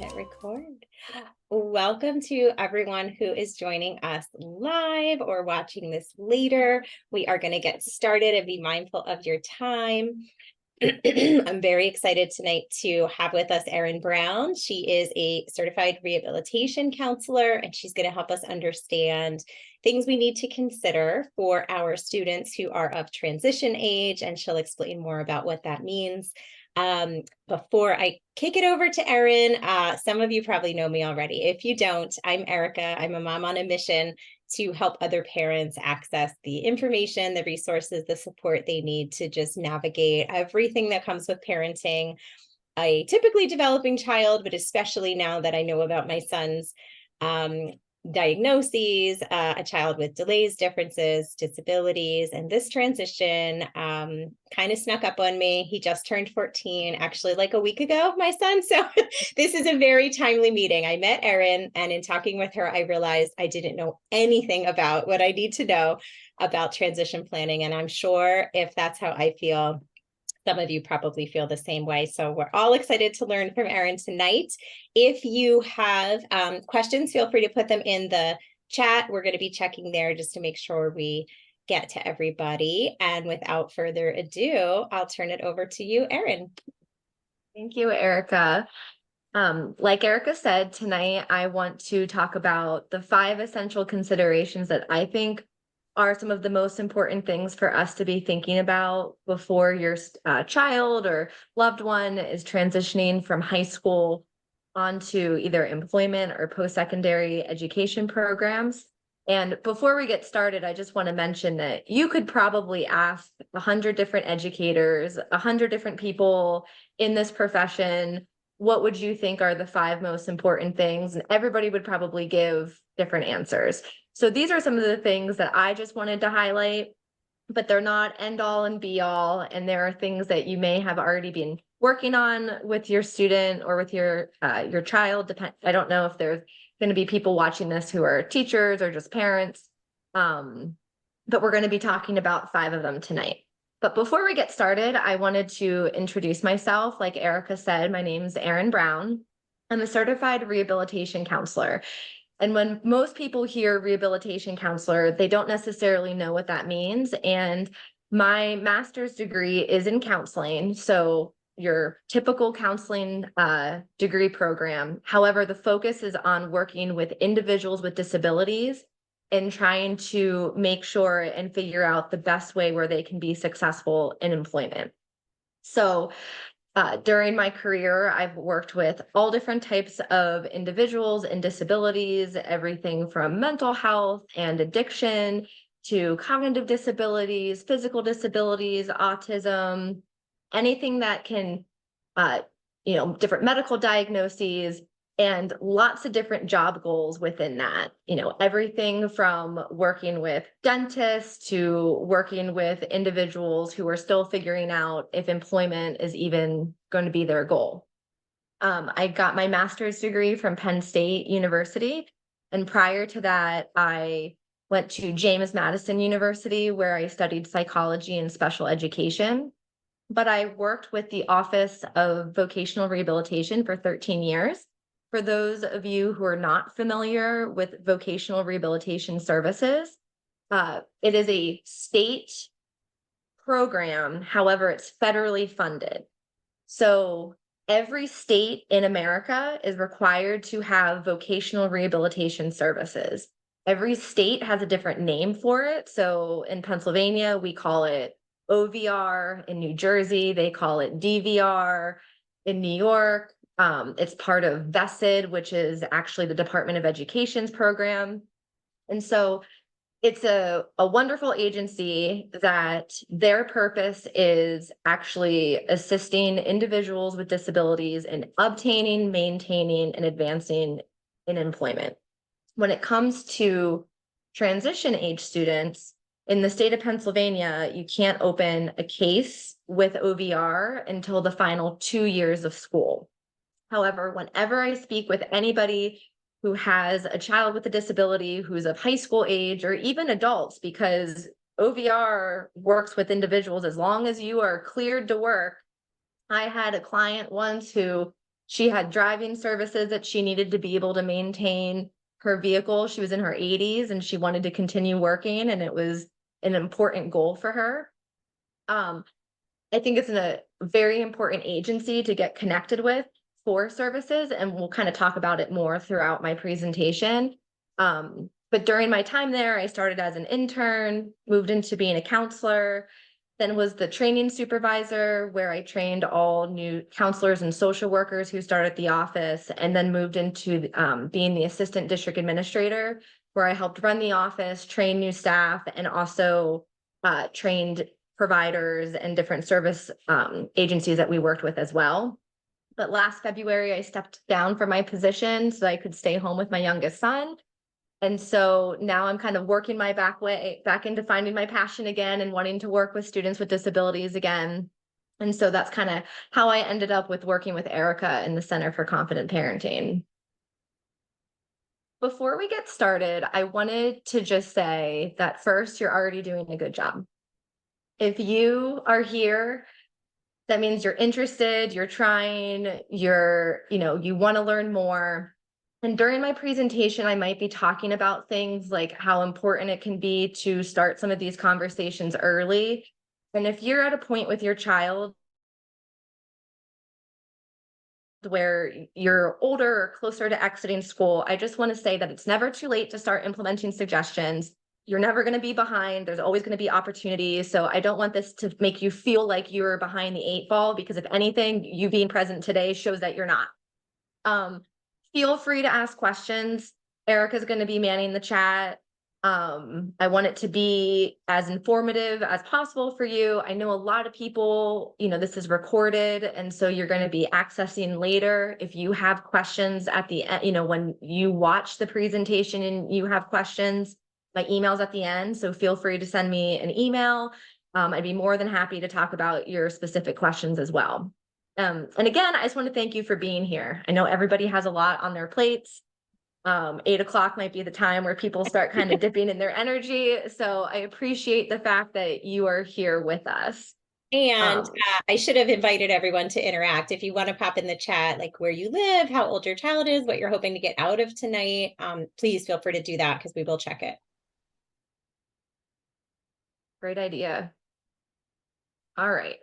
Hit record. Welcome to everyone who is joining us live or watching this later. We are going to get started and be mindful of your time. I'm very excited tonight to have with us Erin Brown. She is a certified rehabilitation counselor, and she's going to help us understand things we need to consider for our students who are of transition age, and she'll explain more about what that means. Before I kick it over to Erin, some of you probably know me already. If you don't, I'm Erica. I'm a mom on a mission to help other parents access the information, the resources, the support they need to just navigate everything that comes with parenting a typically developing child, but especially now that I know about my son's diagnoses, a child with delays, differences, disabilities, and this transition kind of snuck up on me. He just turned 14, actually like a week ago, my son. So this is a very timely meeting. I met Erin, and in talking with her, I realized I didn't know anything about what I need to know about transition planning. And I'm sure if that's how I feel, some of you probably feel the same way. So we're all excited to learn from Erin tonight. If you have questions, feel free to put them in the chat. We're going to be checking there just to make sure we get to everybody. And without further ado, I'll turn it over to you, Erin. Thank you, Erica. Like Erica said, tonight I want to talk about the 5 essential considerations that I think are some of the most important things for us to be thinking about before your child or loved one is transitioning from high school onto either employment or post-secondary education programs. And before we get started, I just want to mention that you could probably ask 100 different educators, 100 different people in this profession, what would you think are the 5 most important things? And everybody would probably give different answers. So these are some of the things that I just wanted to highlight, but they're not end all and be all. And there are things that you may have already been working on with your student or with your child. I don't know if there's going to be people watching this who are teachers or just parents, but we're going to be talking about 5 of them tonight. But before we get started, I wanted to introduce myself. Like Erica said, my name is Erin Brown. I'm a certified rehabilitation counselor. And when most people hear rehabilitation counselor, they don't necessarily know what that means. And my master's degree is in counseling. So your typical counseling degree program. However, the focus is on working with individuals with disabilities and trying to make sure and figure out the best way where they can be successful in employment. So during my career, I've worked with all different types of individuals and disabilities, everything from mental health and addiction to cognitive disabilities, physical disabilities, autism, anything that can, different medical diagnoses, and lots of different job goals within that. Everything from working with dentists to working with individuals who are still figuring out if employment is even going to be their goal. I got my master's degree from Penn State University. And prior to that, I went to James Madison University, where I studied psychology and special education. But I worked with the Office of Vocational Rehabilitation for 13 years. For those of you who are not familiar with vocational rehabilitation services, it is a state program. However, it's federally funded. So every state in America is required to have vocational rehabilitation services. Every state has a different name for it. So in Pennsylvania, we call it OVR. In New Jersey, they call it DVR. In New York, it's part of VESID, which is actually the Department of Education's program. And so it's a wonderful agency that their purpose is actually assisting individuals with disabilities in obtaining, maintaining, and advancing in employment. When it comes to transition age students, in the state of Pennsylvania, you can't open a case with OVR until the final 2 years of school. However, whenever I speak with anybody who has a child with a disability who's of high school age or even adults, because OVR works with individuals as long as you are cleared to work. I had a client once who She had driving services that she needed to be able to maintain her vehicle. She was in her 80s and she wanted to continue working, and it was an important goal for her. Um, I think it's a very important agency to get connected with for services, and we'll kind of talk about it more throughout my presentation. But during my time there, I started as an intern, moved into being a counselor, then was the training supervisor, where I trained all new counselors and social workers who started at the office, and then moved into being the assistant district administrator, where I helped run the office, train new staff, and also trained providers and different service agencies that we worked with as well. But last February, I stepped down from my position so I could stay home with my youngest son. And so now I'm kind of working my back into finding my passion again and wanting to work with students with disabilities again. And so that's kind of how I ended up with working with Erica in the Center for Confident Parenting. Before we get started, I wanted to just say that first, you're already doing a good job. If you are here, that means you're interested, you're trying, you want to learn more. And during my presentation, I might be talking about things like how important it can be to start some of these conversations early. And if you're at a point with your child where you're older or closer to exiting school, I just want to say that it's never too late to start implementing suggestions. You're never going to be behind. There's always going to be opportunities. So I don't want this to make you feel like you're behind the 8 ball, because if anything, you being present today shows that you're not. Feel free to ask questions. Erica's going to be manning the chat. I want it to be as informative as possible for you. I know a lot of people, this is recorded, and so you're going to be accessing later. If you have questions at the end, when you watch the presentation and you have questions, my email's at the end, so feel free to send me an email. I'd be more than happy to talk about your specific questions as well. And again, I just want to thank you for being here. I know everybody has a lot on their plates. 8 o'clock might be the time where people start kind of dipping in their energy. So I appreciate the fact that you are here with us. And I should have invited everyone to interact. If you want to pop in the chat, like where you live, how old your child is, what you're hoping to get out of tonight, please feel free to do that because we will check it. Great idea. All right.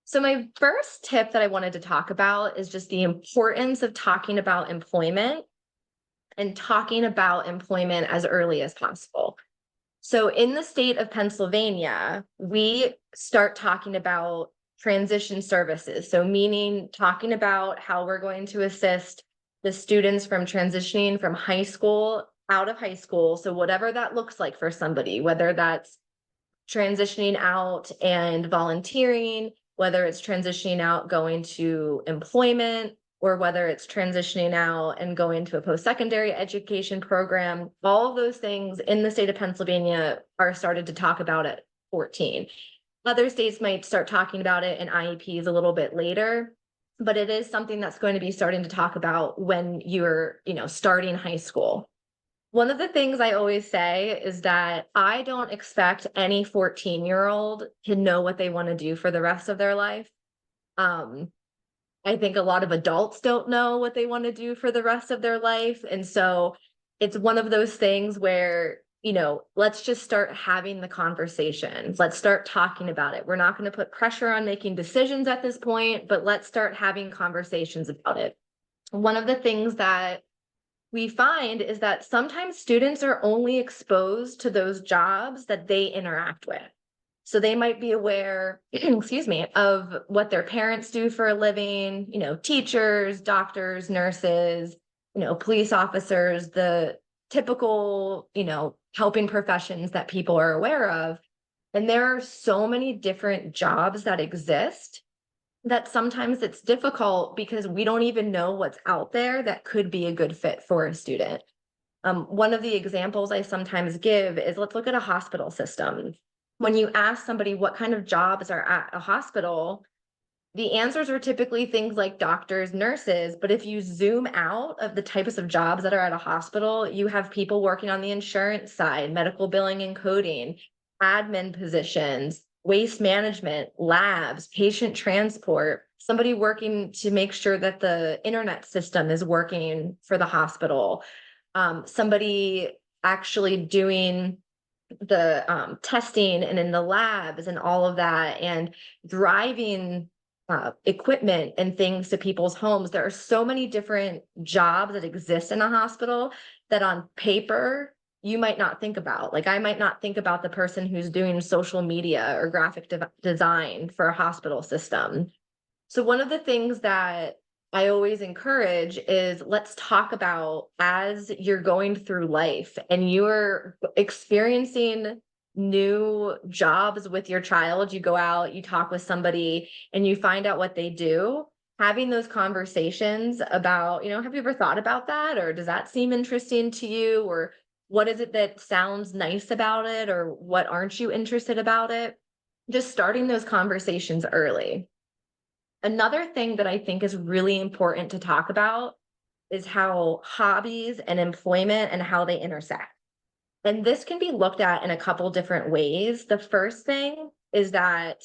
So my first tip that I wanted to talk about is just the importance of talking about employment and talking about employment as early as possible. So in the state of Pennsylvania, we start talking about transition services. So meaning talking about how we're going to assist the students from transitioning from high school out of high school. So whatever that looks like for somebody, whether that's transitioning out and volunteering, whether it's transitioning out going to employment, or whether it's transitioning out and going to a post-secondary education program, all of those things in the state of Pennsylvania are started to talk about at 14. Other states might start talking about it in IEPs a little bit later, but it is something that's going to be starting to talk about when you're, starting high school. One of the things I always say is that I don't expect any 14-year-old to know what they want to do for the rest of their life. I think a lot of adults don't know what they want to do for the rest of their life. And so it's one of those things where, let's just start having the conversation. Let's start talking about it. We're not going to put pressure on making decisions at this point, but let's start having conversations about it. One of the things that we find is that sometimes students are only exposed to those jobs that they interact with. So they might be aware, excuse me, of what their parents do for a living, teachers, doctors, nurses, police officers, the typical, helping professions that people are aware of. And there are so many different jobs that exist that sometimes it's difficult because we don't even know what's out there that could be a good fit for a student. One of the examples I sometimes give is, let's look at a hospital system. When you ask somebody what kind of jobs are at a hospital, the answers are typically things like doctors, nurses. But if you zoom out of the types of jobs that are at a hospital, you have people working on the insurance side, medical billing and coding, admin positions, waste management, labs, patient transport, somebody working to make sure that the internet system is working for the hospital, somebody actually doing the testing and in the labs and all of that, and driving equipment and things to people's homes. There are so many different jobs that exist in a hospital that on paper you might not think about. Like I might not think about the person who's doing social media or graphic design for a hospital system. So one of the things that I always encourage is let's talk about, as you're going through life and you're experiencing new jobs with your child, you go out, you talk with somebody and you find out what they do, having those conversations about, have you ever thought about that? Or does that seem interesting to you? Or what is it that sounds nice about it? Or what aren't you interested about it? Just starting those conversations early. Another thing that I think is really important to talk about is how hobbies and employment and how they intersect. And this can be looked at in a couple different ways. The first thing is that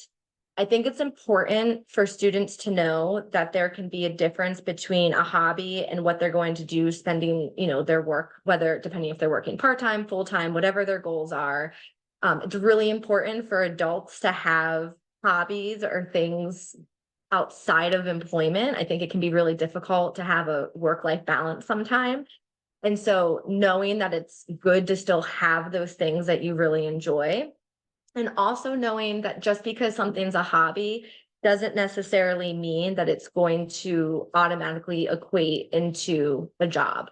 I think it's important for students to know that there can be a difference between a hobby and what they're going to do spending, their work, whether depending if they're working part-time, full-time, whatever their goals are. It's really important for adults to have hobbies or things outside of employment. I think it can be really difficult to have a work-life balance sometimes. And so knowing that it's good to still have those things that you really enjoy, and also knowing that just because something's a hobby doesn't necessarily mean that it's going to automatically equate into a job.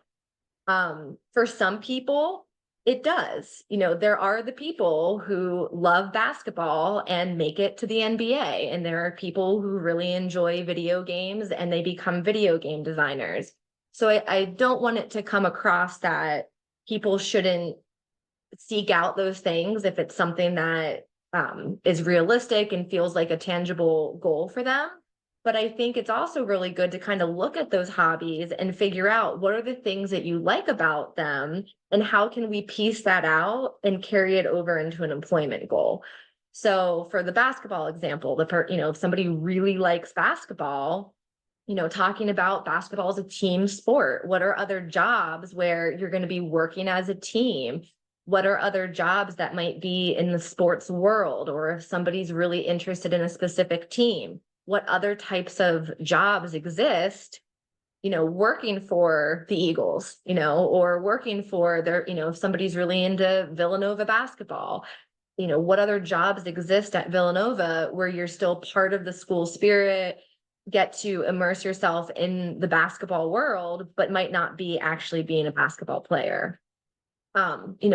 For some people, it does. There are the people who love basketball and make it to the NBA, and there are people who really enjoy video games and they become video game designers. So I don't want it to come across that people shouldn't seek out those things if it's something that is realistic and feels like a tangible goal for them. But I think it's also really good to kind of look at those hobbies and figure out what are the things that you like about them and how can we piece that out and carry it over into an employment goal. So for the basketball example, if somebody really likes basketball, talking about basketball as a team sport, what are other jobs where you're going to be working as a team? What are other jobs that might be in the sports world? Or if somebody's really interested in a specific team, what other types of jobs exist, working for the Eagles, or working for if somebody's really into Villanova basketball, what other jobs exist at Villanova where you're still part of the school spirit, get to immerse yourself in the basketball world, but might not be actually being a basketball player.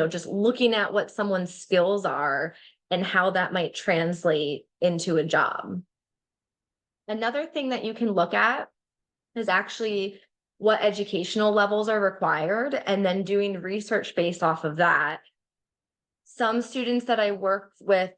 Just looking at what someone's skills are and how that might translate into a job. Another thing that you can look at is actually what educational levels are required and then doing research based off of that. Some students that I work with,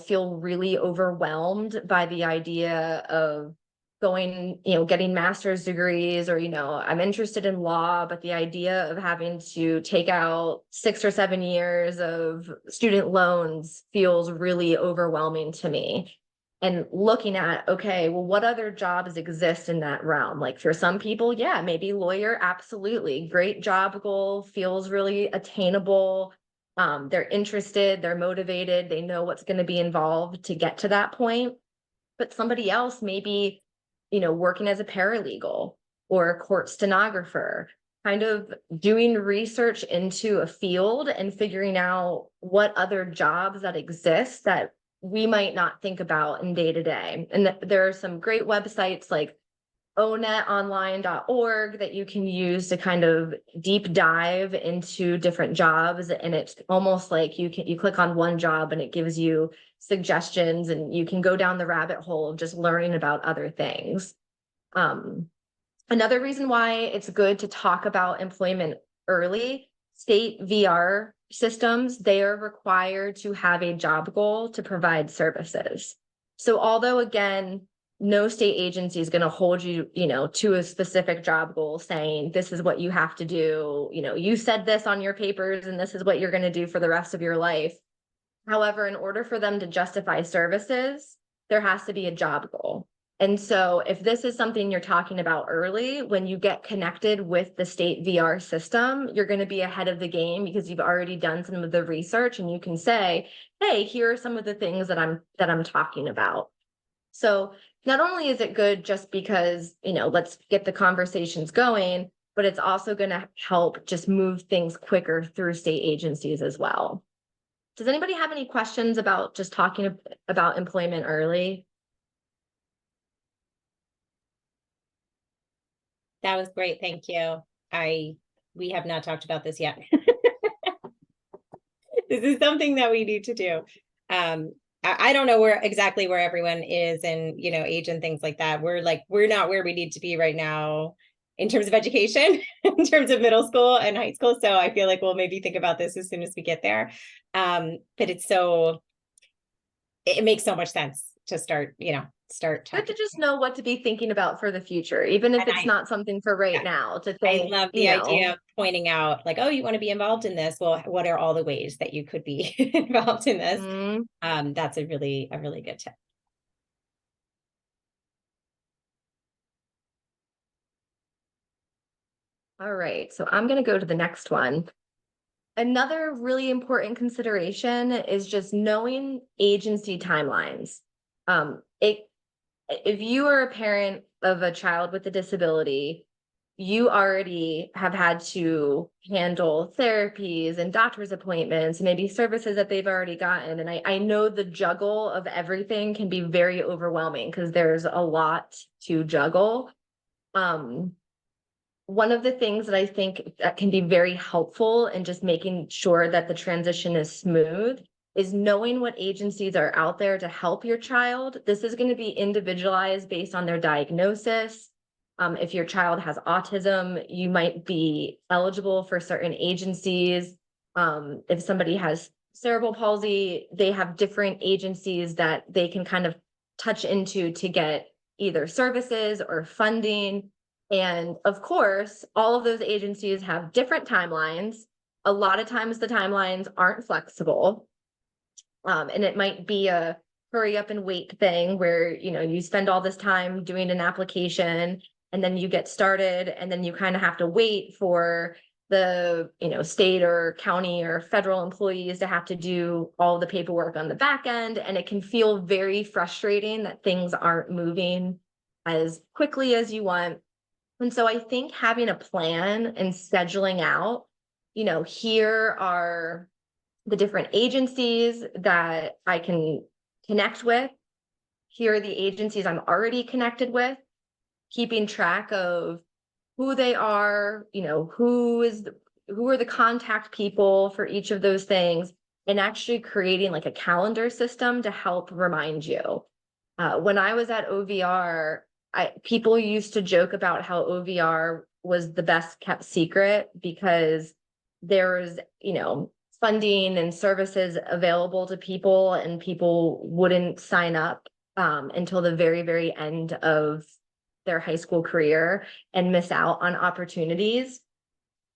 feel really overwhelmed by the idea of going, getting master's degrees, or, I'm interested in law, but the idea of having to take out 6 or 7 years of student loans feels really overwhelming to me. And looking at, okay, well, what other jobs exist in that realm? Like for some people, yeah, maybe lawyer, absolutely. Great job goal, feels really attainable. They're interested, they're motivated, they know what's going to be involved to get to that point. But somebody else maybe, working as a paralegal or a court stenographer, kind of doing research into a field and figuring out what other jobs that exist that we might not think about in day to day. And there are some great websites like onetonline.org that you can use to kind of deep dive into different jobs. And it's almost like you click on one job and it gives you suggestions and you can go down the rabbit hole of just learning about other things. Another reason why it's good to talk about employment early, state VR systems, they are required to have a job goal to provide services. So although again, no state agency is going to hold you, to a specific job goal saying, this is what you have to do. You said this on your papers and this is what you're going to do for the rest of your life. However, in order for them to justify services, there has to be a job goal. And so if this is something you're talking about early, when you get connected with the state VR system, you're going to be ahead of the game because you've already done some of the research and you can say, hey, here are some of the things that I'm talking about. So not only is it good just because, let's get the conversations going, but it's also going to help just move things quicker through state agencies as well. Does anybody have any questions about just talking about employment early? That was great. Thank you. We have not talked about this yet. This is something that we need to do. I don't know exactly where everyone is and, age and things like that. We're not where we need to be right now in terms of education, in terms of middle school and high school. So I feel like we'll maybe think about this as soon as we get there. But it makes so much sense to start Good talking. to just know what to be thinking about for the future, even if And it's not something for right now, to I think, love the idea of pointing out, like, oh, you want to be involved in this. Well, what are all the ways that you could be involved in this? mm, That's a really good tip. all right. So I'm going to go to the next one. Another really important consideration is just knowing agency timelines. If you are a parent of a child with a disability, you already have had to handle therapies and doctor's appointments, maybe services that they've already gotten. And I know the juggle of everything can be very overwhelming because there's a lot to juggle. Um, One of the things that I think that can be very helpful in just making sure that the transition is smooth is knowing what agencies are out there to help your child. This is going to be individualized based on their diagnosis. If your child has autism, you might be eligible for certain agencies. If somebody has cerebral palsy, they have different agencies that they can kind of touch into to get either services or funding. And of course, all of those agencies have different timelines. A lot of times the timelines aren't flexible. And it might be a hurry up and wait thing where, you spend all this time doing an application and then you get started and then you kind of have to wait for the, state or county or federal employees to have to do all the paperwork on the back end. And it can feel very frustrating that things aren't moving as quickly as you want. And so I think having a plan and scheduling out, here are the different agencies that I can connect with. Here are the agencies I'm already connected with, keeping track of who they are, who are the contact people for each of those things, and actually creating like a calendar system to help remind you. When I was at OVR, people used to joke about how OVR was the best kept secret because there was, funding and services available to people, and people wouldn't sign up until the very, very end of their high school career and miss out on opportunities.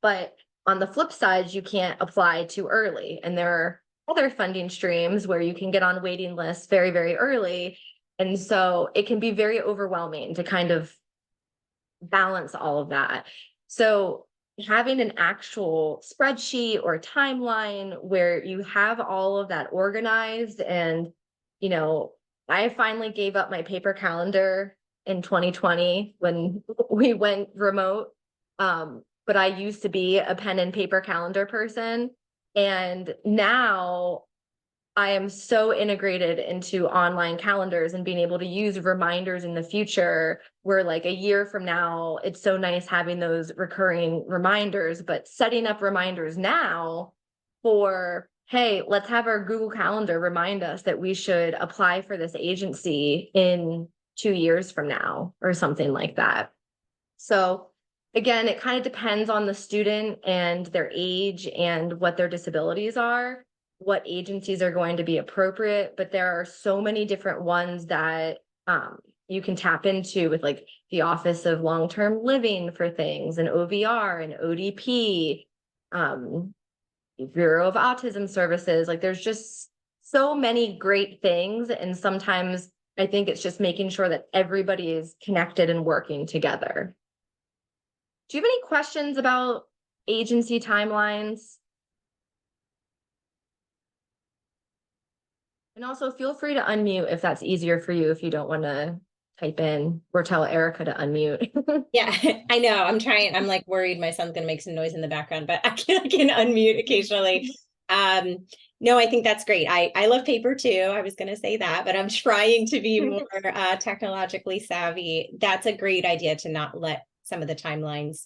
But on the flip side, you can't apply too early. And there are other funding streams where you can get on waiting lists very, very early. And so it can be very overwhelming to kind of balance all of that. So having an actual spreadsheet or timeline where you have all of that organized, and, I finally gave up my paper calendar in 2020 when we went remote. But I used to be a pen and paper calendar person. And now I am so integrated into online calendars and being able to use reminders in the future where, like, a year from now, it's so nice having those recurring reminders, but setting up reminders now for, hey, let's have our Google Calendar remind us that we should apply for this agency in 2 years from now or something like that. So again, it kind of depends on the student and their age and what their disabilities are, what agencies are going to be appropriate, but there are so many different ones that you can tap into with, like, the Office of Long-Term Living for things, and OVR and ODP, Bureau of Autism Services. Like, there's just so many great things. And sometimes I think it's just making sure that everybody is connected and working together. Do you have any questions about agency timelines? And also feel free to unmute if that's easier for you, if you don't want to type in or tell Erica to unmute. Yeah, I know. I'm trying. I'm like worried my son's gonna make some noise in the background, but I can unmute occasionally. Um, no, I think that's great. I love paper too. I was gonna say that, but I'm trying to be more technologically savvy. That's a great idea to not let some of the timelines,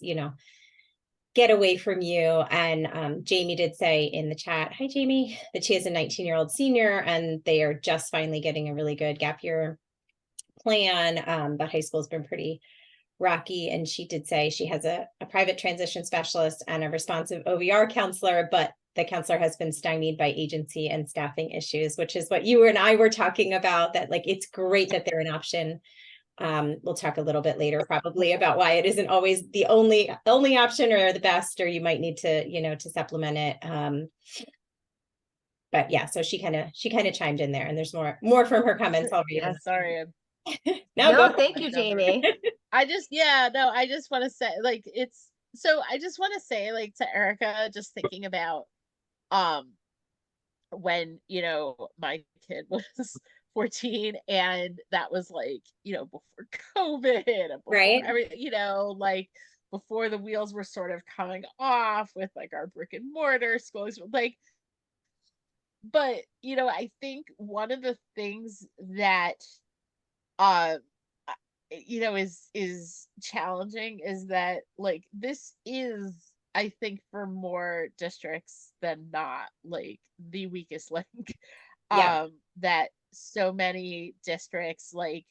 get away from you. And Jamie did say in the chat, hi Jamie, that she has a 19-year-old senior and they are just finally getting a really good gap year plan. But high school's been pretty rocky. And she did say she has a private transition specialist and a responsive OVR counselor, but the counselor has been stymied by agency and staffing issues, which is what you and I were talking about, that like, it's great that they're an option. We'll talk a little bit later probably about why it isn't always the only option or the best, or you might need to, to supplement it. But yeah, so she kind of chimed in there, and there's more from her comments. I'll read Yeah, sorry. No, No, go. thank you, Jamie. I just want to say, like, I just want to say, like, to Erica, just thinking about when, my kid was 14, and that was like, before COVID and before Right. everything, like before the wheels were sort of coming off with like our brick and mortar schools, like, but I think one of the things that uh is challenging is that, like, this is, I think, for more districts than not, like, the weakest link. Yeah. That so many districts, like,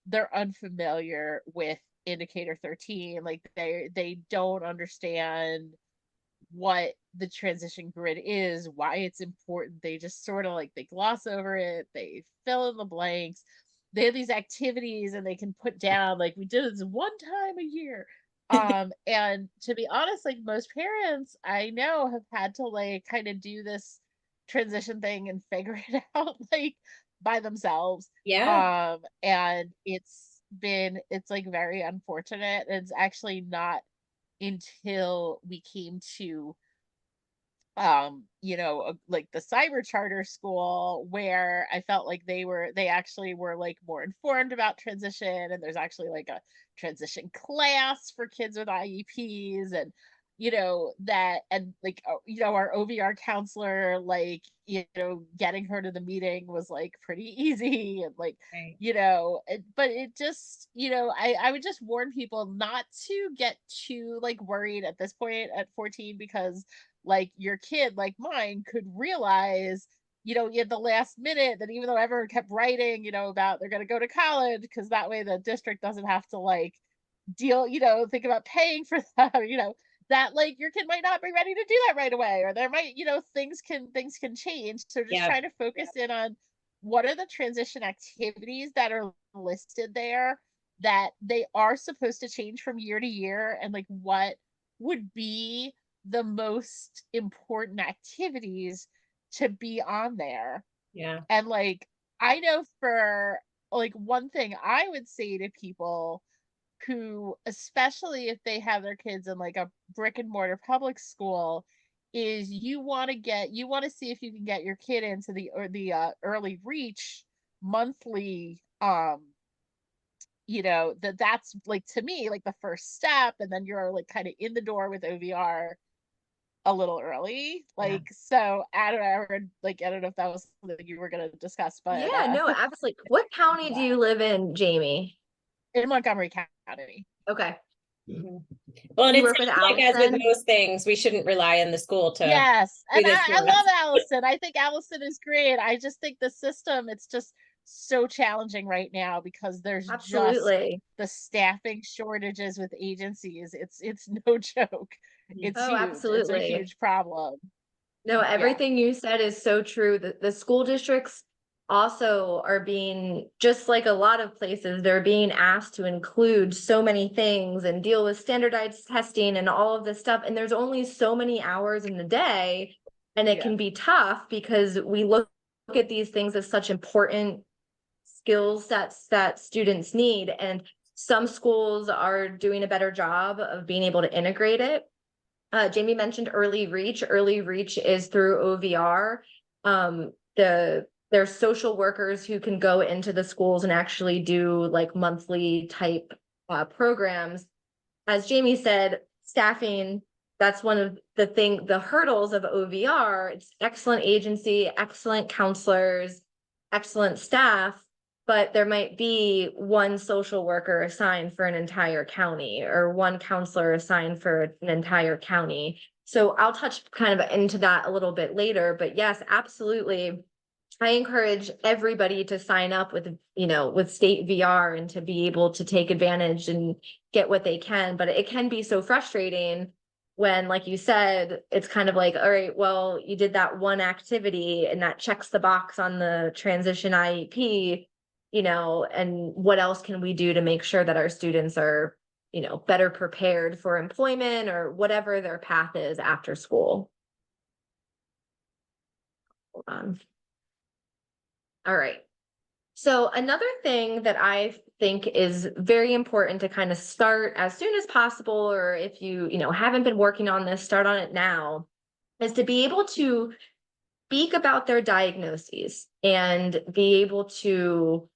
they're unfamiliar with indicator 13, like they don't understand what the transition grid is, why it's important. They just sort of, like, they gloss over it, they fill in the blanks. They have these activities and they can put down, like, we do this one time a year. And to be honest, like, most parents I know have had to, like, kind of do this transition thing and figure it out, like, by themselves. Yeah. And it's like very unfortunate. It's actually not until we came to like the cyber charter school, where I felt like they actually were, like, more informed about transition, and there's actually like a transition class for kids with IEPs, and that, and like, our OVR counselor, like, getting her to the meeting was like pretty easy, and like, Right. but it just, I would just warn people not to get too, like, worried at this point at 14, because, like, your kid, like mine, could realize, at the last minute, that even though everyone kept writing, about they're going to go to college, because that way the district doesn't have to, like, think about paying for that, or, that, like, your kid might not be ready to do that right away, or there might, things can change. So just Yeah. trying to focus in on what are the transition activities that are listed there, that they are supposed to change from year to year, and, like, what would be the most important activities to be on there. Yeah. And, like, I know, for, like, one thing I would say to people who, especially if they have their kids in, like, a brick and mortar public school, is you want to see if you can get your kid into the early reach monthly, that's, like, to me, like, the first step, and then you're, like, kind of in the door with OVR a little early. Yeah. Like, so I don't know, Erin, like, I don't know if that was something you were going to discuss, but Yeah, no, absolutely. What county do yeah, you live in, Jamie? in Montgomery County. Okay. Mhm. Well, and You it work with sounds like, as with Allison? most things, we shouldn't rely on the school to Yes, do and this I for us. love Allison. I think Allison is great. I just think the system, it's just so challenging right now, because there's just Absolutely. the staffing shortages with agencies. It's no joke. Mhm. It's Oh, huge. It's a absolutely. huge problem. No, Yeah. everything you said is so true. The school districts also are being, just like a lot of places, they're being asked to include so many things and deal with standardized testing and all of this stuff. And there's only so many hours in the day. And it Yeah. can be tough because we look at these things as such important skill sets that students need. And some schools are doing a better job of being able to integrate it. Jamie mentioned early reach. Early reach is through OVR. There's social workers who can go into the schools and actually do like monthly type programs. As Jamie said, staffing, that's one of the hurdles of OVR. It's excellent agency, excellent counselors, excellent staff, but there might be one social worker assigned for an entire county or one counselor assigned for an entire county. So I'll touch kind of into that a little bit later, but yes, absolutely. I encourage everybody to sign up with, with state VR and to be able to take advantage and get what they can. But it can be so frustrating when, like you said, it's kind of like, all right, well, you did that one activity and that checks the box on the transition IEP, and what else can we do to make sure that our students are, better prepared for employment or whatever their path is after school. Hold on. All right. So another thing that I think is very important to kind of start as soon as possible, or if you, haven't been working on this, start on it now, is to be able to speak about their diagnoses and be able to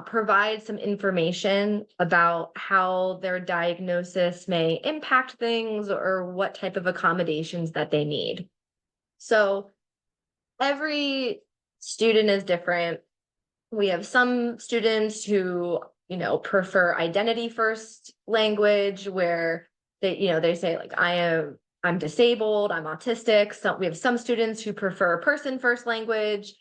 provide some information about how their diagnosis may impact things or what type of accommodations that they need. So every student is different. We have some students who, prefer identity first language where they say like, I'm disabled, I'm autistic. So we have some students who prefer person first language.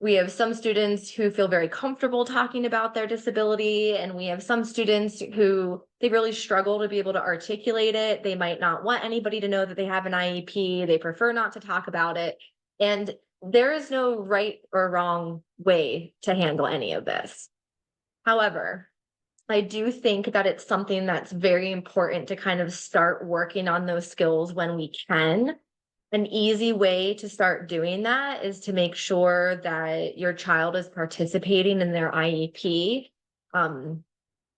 We have some students who feel very comfortable talking about their disability. And we have some students who they really struggle to be able to articulate it. They might not want anybody to know that they have an IEP. They prefer not to talk about it. And there is no right or wrong way to handle any of this. However, I do think that it's something that's very important to kind of start working on those skills when we can. An easy way to start doing that is to make sure that your child is participating in their IEP.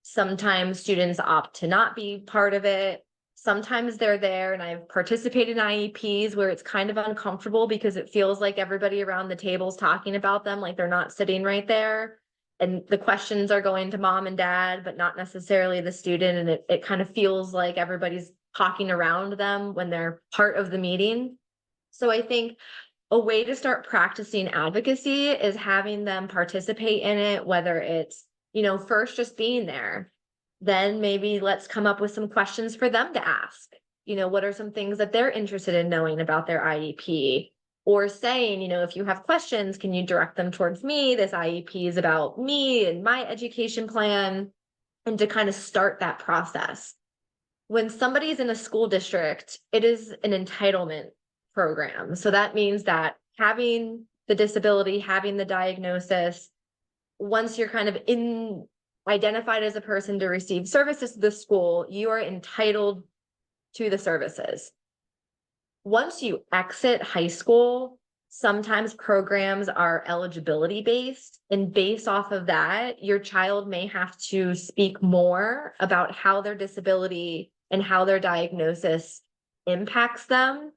Sometimes students opt to not be part of it. Sometimes they're there, and I've participated in IEPs where it's kind of uncomfortable because it feels like everybody around the table is talking about them, like they're not sitting right there. And the questions are going to mom and dad, but not necessarily the student. And it kind of feels like everybody's talking around them when they're part of the meeting. So I think a way to start practicing advocacy is having them participate in it, whether it's, first just being there. Then maybe let's come up with some questions for them to ask. What are some things that they're interested in knowing about their IEP? Or saying, if you have questions, can you direct them towards me? This IEP is about me and my education plan, and to kind of start that process. When somebody's in a school district, it is an entitlement program. So that means that having the disability, having the diagnosis, once you're kind of identified as a person to receive services to the school, you are entitled to the services. Once you exit high school, sometimes programs are eligibility based, and based off of that, your child may have to speak more about how their disability and how their diagnosis impacts them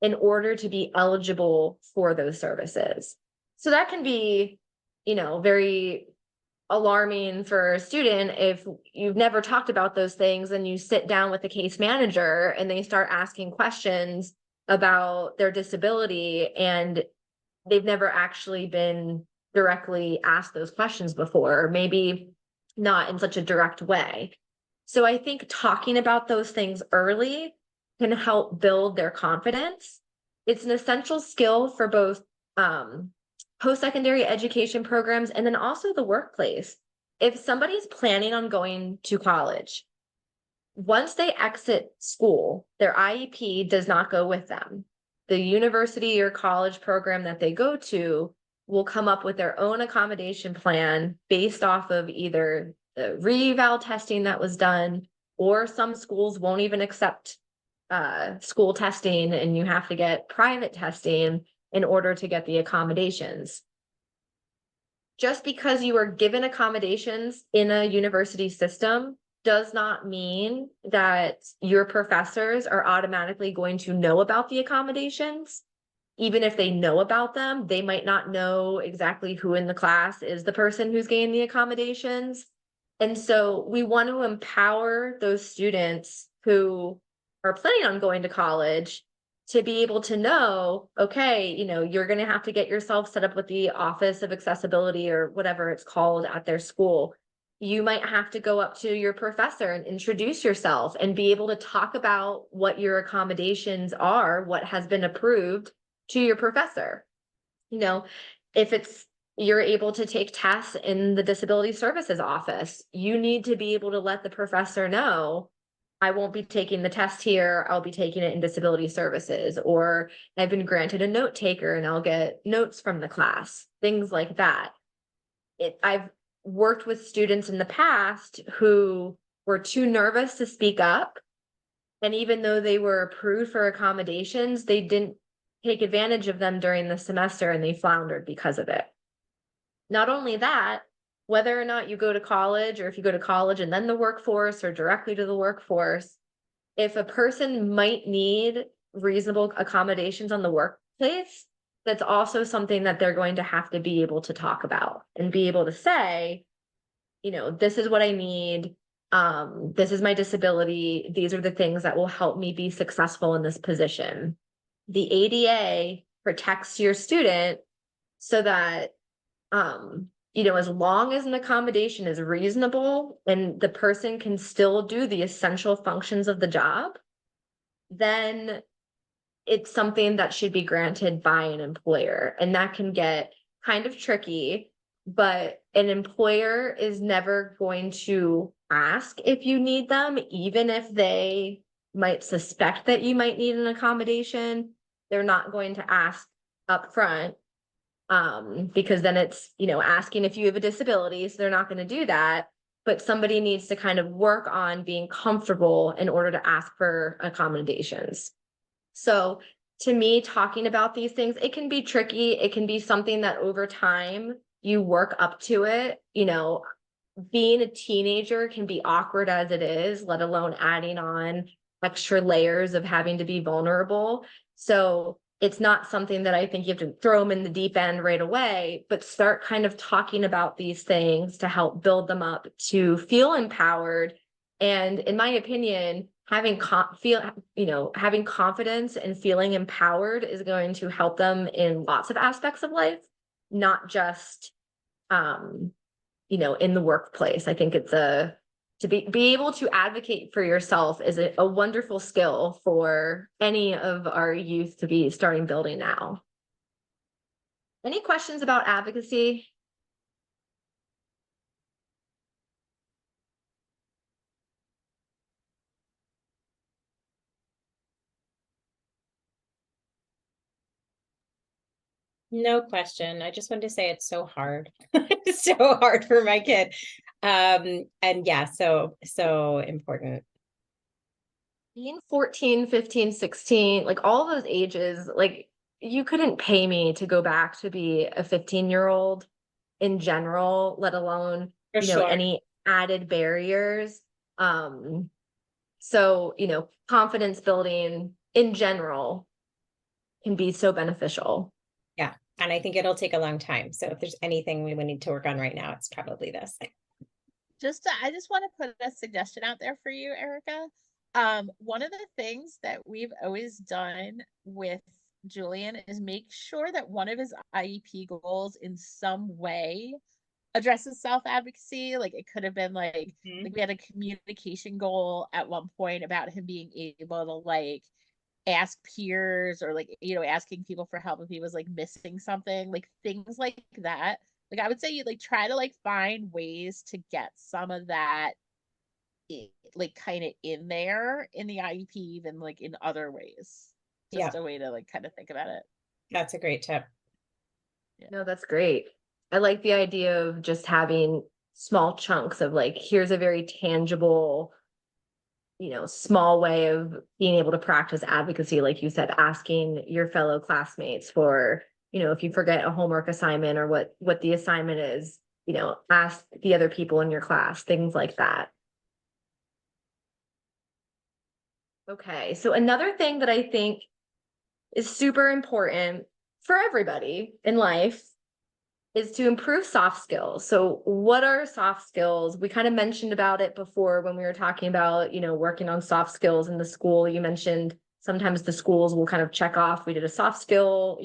in order to be eligible for those services. So that can be, very alarming for a student if you've never talked about those things and you sit down with the case manager and they start asking questions about their disability and they've never actually been directly asked those questions before, or maybe not in such a direct way. So I think talking about those things early can help build their confidence. It's an essential skill for both post-secondary education programs and then also the workplace. If somebody's planning on going to college, once they exit school, their IEP does not go with them. The university or college program that they go to will come up with their own accommodation plan based off of either the re-eval testing that was done, or some schools won't even accept school testing and you have to get private testing in order to get the accommodations. just because you are given accommodations in a university system does not mean that your professors are automatically going to know about the accommodations. Even if they know about them, they might not know exactly who in the class is the person who's getting the accommodations. And so we want to empower those students who are planning on going to college to be able to know, okay, you're going to have to get yourself set up with the Office of Accessibility or whatever it's called at their school. You might have to go up to your professor and introduce yourself and be able to talk about what your accommodations are, what has been approved to your professor. If you're able to take tests in the disability services office, you need to be able to let the professor know, I won't be taking the test here, I'll be taking it in disability services, or I've been granted a note taker and I'll get notes from the class, things like that. I've worked with students in the past who were too nervous to speak up. And even though they were approved for accommodations, they didn't take advantage of them during the semester and they floundered because of it. Not only that, whether or not you go to college, or if you go to college and then the workforce or directly to the workforce, if a person might need reasonable accommodations on the workplace, that's also something that they're going to have to be able to talk about and be able to say, this is what I need. This is my disability. These are the things that will help me be successful in this position. The ADA protects your student so that, as long as an accommodation is reasonable and the person can still do the essential functions of the job, then it's something that should be granted by an employer. And that can get kind of tricky, but an employer is never going to ask if you need them, even if they might suspect that you might need an accommodation. They're not going to ask up front, because then it's, asking if you have a disability. So they're not going to do that. But somebody needs to kind of work on being comfortable in order to ask for accommodations. So to me, talking about these things, it can be tricky. It can be something that over time you work up to it. Being a teenager can be awkward as it is, let alone adding on extra layers of having to be vulnerable. So it's not something that I think you have to throw them in the deep end right away, but start kind of talking about these things to help build them up to feel empowered. And in my opinion, having confidence and feeling empowered is going to help them in lots of aspects of life, not just in the workplace. I think it's to be able to advocate for yourself is a wonderful skill for any of our youth to be starting building now. Any questions about advocacy? No question. I just wanted to say it's so hard. It's so hard for my kid. And yeah, so important. Being 14, 15, 16, like all those ages, like you couldn't pay me to go back to be a 15-year-old in general, let alone, For sure. any added barriers. So, confidence building in general can be so beneficial. Yeah. And I think it'll take a long time. So if there's anything we would need to work on right now, it's probably this. I just want to put a suggestion out there for you, Erica. One of the things that we've always done with Julian is make sure that one of his IEP goals in some way addresses self-advocacy. Like it could have been like we had a communication goal at one point about him being able to like ask peers or like asking people for help if he was like missing something, like things like that. Like I would say you like try to like find ways to get some of that like kind of in there in the IEP, even like in other ways. Just a way to like kind of think about it. That's a great tip. No, that's great. I like the idea of just having small chunks of like, here's a very tangible, small way of being able to practice advocacy. Like you said, asking your fellow classmates for if you forget a homework assignment or what the assignment is, ask the other people in your class, things like that. Okay, so another thing that I think is super important for everybody in life is to improve soft skills. So what are soft skills? We kind of mentioned about it before when we were talking about, working on soft skills in the school. You mentioned sometimes the schools will kind of check off, we did a soft skill,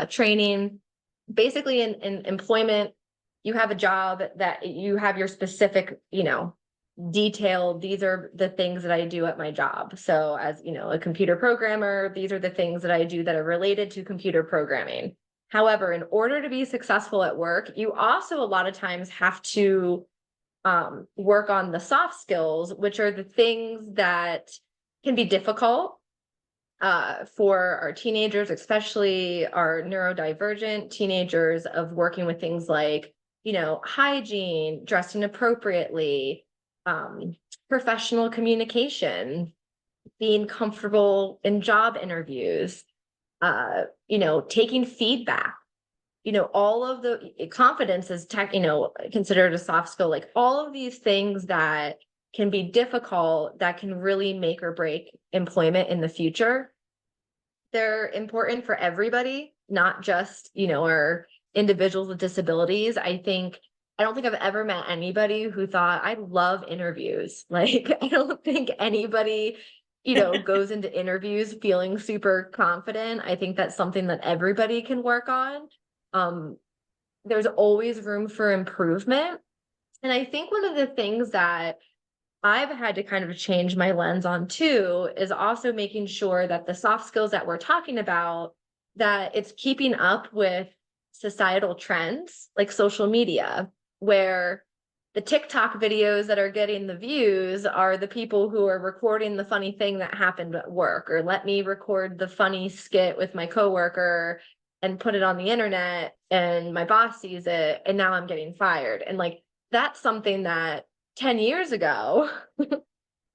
training. Basically in employment, you have a job that you have your specific, detailed, these are the things that I do at my job. So as, a computer programmer, these are the things that I do that are related to computer programming. However, in order to be successful at work, you also a lot of times have to work on the soft skills, which are the things that can be difficult for our teenagers, especially our neurodivergent teenagers, of working with things like, hygiene, dressing appropriately, professional communication, being comfortable in job interviews, taking feedback, all of the confidence is considered a soft skill, like all of these things that can be difficult, that can really make or break employment in the future. They're important for everybody, not just, our individuals with disabilities. I don't think I've ever met anybody who thought, I love interviews. Like, I don't think anybody goes into interviews feeling super confident. I think that's something that everybody can work on. There's always room for improvement. And I think one of the things that I've had to kind of change my lens on too is also making sure that the soft skills that we're talking about, that it's keeping up with societal trends like social media, where the TikTok videos that are getting the views are the people who are recording the funny thing that happened at work, or let me record the funny skit with my coworker and put it on the internet and my boss sees it and now I'm getting fired. And like, that's something that 10 years ago,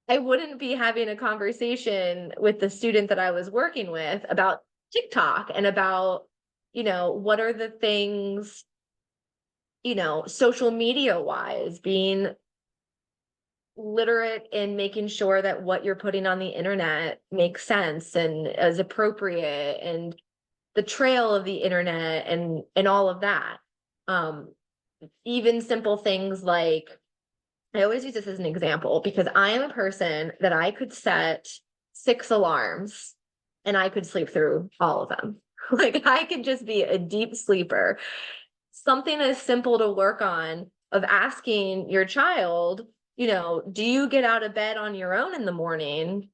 I wouldn't be having a conversation with the student that I was working with about TikTok and about, what are the things, social media wise, being literate in making sure that what you're putting on the internet makes sense and is appropriate, and the trail of the internet and all of that. Even simple things like, I always use this as an example because I am a person that I could set 6 alarms and I could sleep through all of them. Like, I could just be a deep sleeper. Something as simple to work on, of asking your child, do you get out of bed on your own in the morning,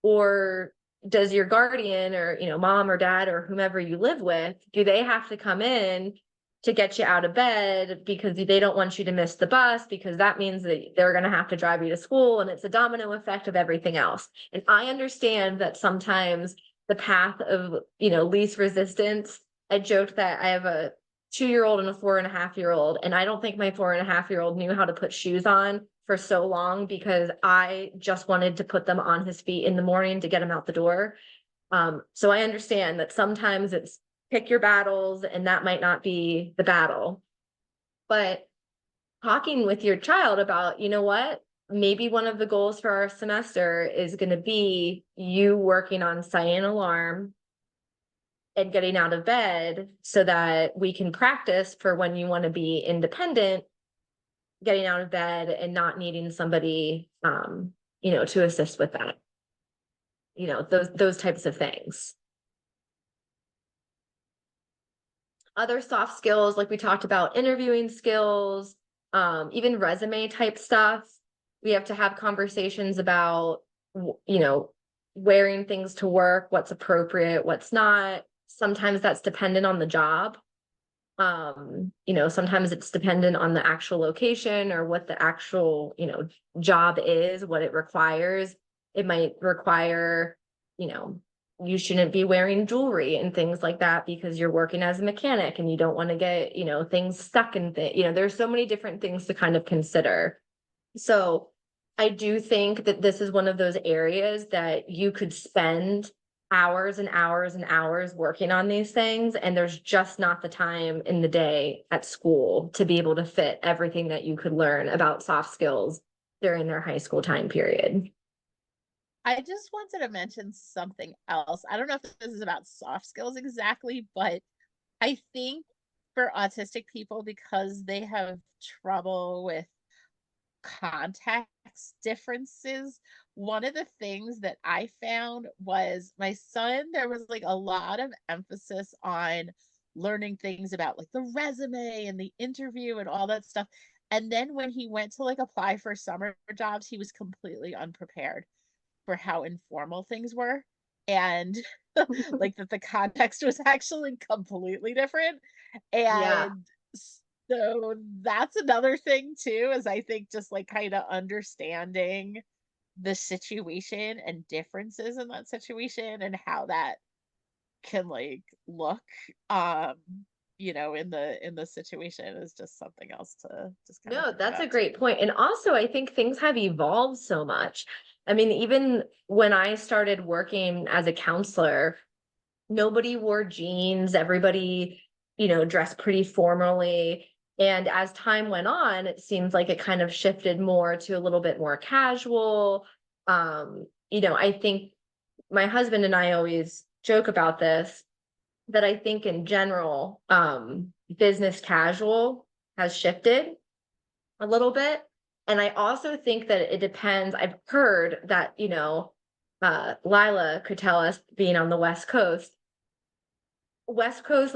or does your guardian or, mom or dad or whomever you live with, do they have to come in to get you out of bed because they don't want you to miss the bus, because that means that they're going to have to drive you to school, and it's a domino effect of everything else. And I understand that sometimes the path of, least resistance, I joked that I have a 2-year-old and a 4.5-year-old, and I don't think my 4.5-year-old knew how to put shoes on for so long because I just wanted to put them on his feet in the morning to get him out the door. So I understand that sometimes it's pick your battles, and that might not be the battle. But talking with your child about, what, maybe one of the goals for our semester is going to be you working on setting an alarm and getting out of bed so that we can practice for when you want to be independent, getting out of bed and not needing somebody, to assist with that. Those types of things. Other soft skills, like we talked about, interviewing skills, even resume type stuff. We have to have conversations about, wearing things to work, what's appropriate, what's not. Sometimes that's dependent on the job. Sometimes it's dependent on the actual location or what the actual, job is, what it requires. It might require, you shouldn't be wearing jewelry and things like that because you're working as a mechanic and you don't want to get, things stuck in there's so many different things to kind of consider. So I do think that this is one of those areas that you could spend hours and hours and hours working on these things, and there's just not the time in the day at school to be able to fit everything that you could learn about soft skills during their high school time period. I just wanted to mention something else. I don't know if this is about soft skills exactly, but I think for autistic people, because they have trouble with context differences, one of the things that I found was my son, there was like a lot of emphasis on learning things about like the resume and the interview and all that stuff. And then when he went to like apply for summer jobs, he was completely unprepared for how informal things were. And like that the context was actually completely different. Yeah. And so that's another thing too, is I think just like kind of understanding the situation and differences in that situation and how that can like look um in the situation is just something else to just kind of No, think that's a about too. great point. And also, I think things have evolved so much. I mean, even when I started working as a counselor, nobody wore jeans, everybody, dressed pretty formally. And as time went on, it seems like it kind of shifted more to a little bit more casual. I think my husband and I always joke about this, that I think in general, business casual has shifted a little bit. And I also think that it depends. I've heard that, Lila could tell us, being on the West Coast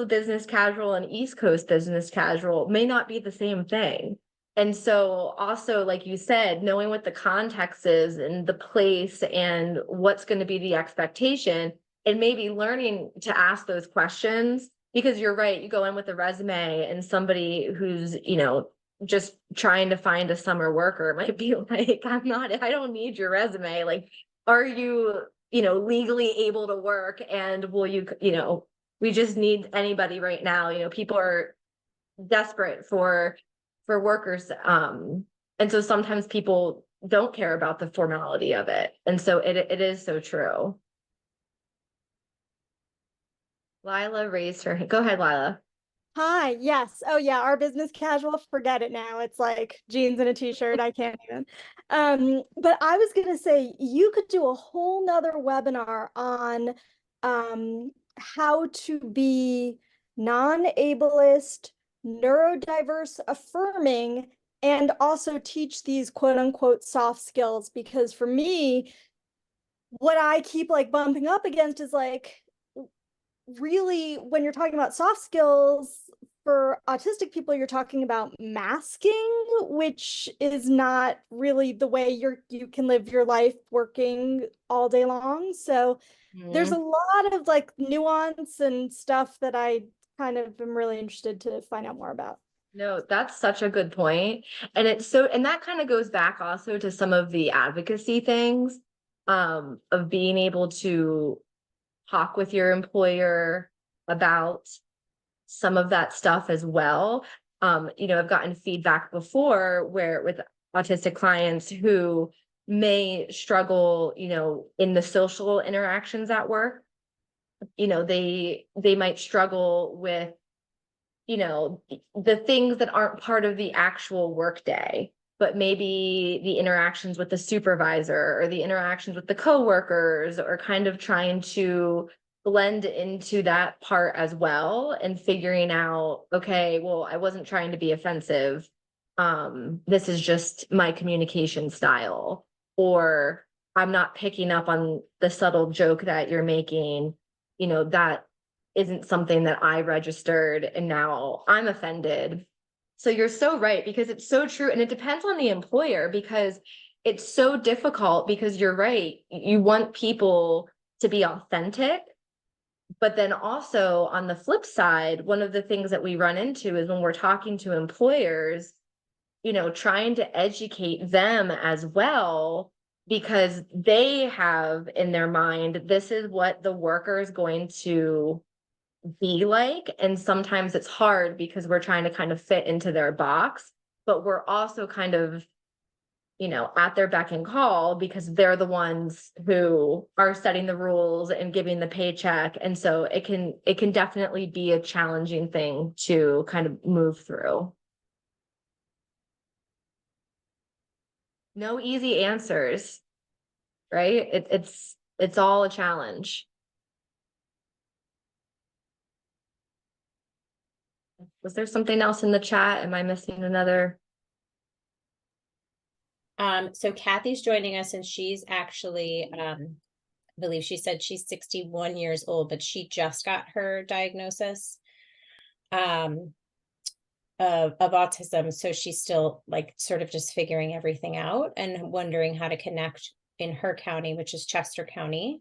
business casual and East Coast business casual may not be the same thing. And so also, like you said, knowing what the context is and the place and what's going to be the expectation, and maybe learning to ask those questions, because you're right, you go in with a resume and somebody who's, just trying to find a summer worker might be like, I don't need your resume. Like, are you, legally able to work, and will you, we just need anybody right now. People are desperate for workers. And so sometimes people don't care about the formality of it. And so it is so true. Lila raised her hand. Go ahead, Lila. Hi, yes. Oh yeah, our business casual, forget it now. It's like jeans and a t-shirt. I can't even. But I was gonna say you could do a whole nother webinar on how to be non-ableist, neurodiverse affirming, and also teach these quote unquote soft skills. Because for me, what I keep like bumping up against is like really when you're talking about soft skills for autistic people, you're talking about masking, which is not really the way you can live your life working all day long. So there's a lot of like nuance and stuff that I kind of am really interested to find out more about. No, that's such a good point. And that kind of goes back also to some of the advocacy things, of being able to talk with your employer about some of that stuff as well. I've gotten feedback before where with autistic clients who may struggle, in the social interactions at work, they might struggle with, the things that aren't part of the actual workday, but maybe the interactions with the supervisor or the interactions with the coworkers, or kind of trying to blend into that part as well, and figuring out, okay, well, I wasn't trying to be offensive. This is just my communication style, or I'm not picking up on the subtle joke that you're making, that isn't something that I registered and now I'm offended. So you're so right, because it's so true. And it depends on the employer, because it's so difficult, because you're right. You want people to be authentic. But then also on the flip side, one of the things that we run into is when we're talking to employers, trying to educate them as well, because they have in their mind, this is what the worker is going to be like. And sometimes it's hard because we're trying to kind of fit into their box, but we're also kind of at their beck and call, because they're the ones who are setting the rules and giving the paycheck. And so it can definitely be a challenging thing to kind of move through. No easy answers, right? It's all a challenge. Was there something else in the chat? Am I missing another? So Kathy's joining us, and she's actually, I believe she said she's 61 years old, but she just got her diagnosis of autism. So she's still like sort of just figuring everything out and wondering how to connect in her county, which is Chester County,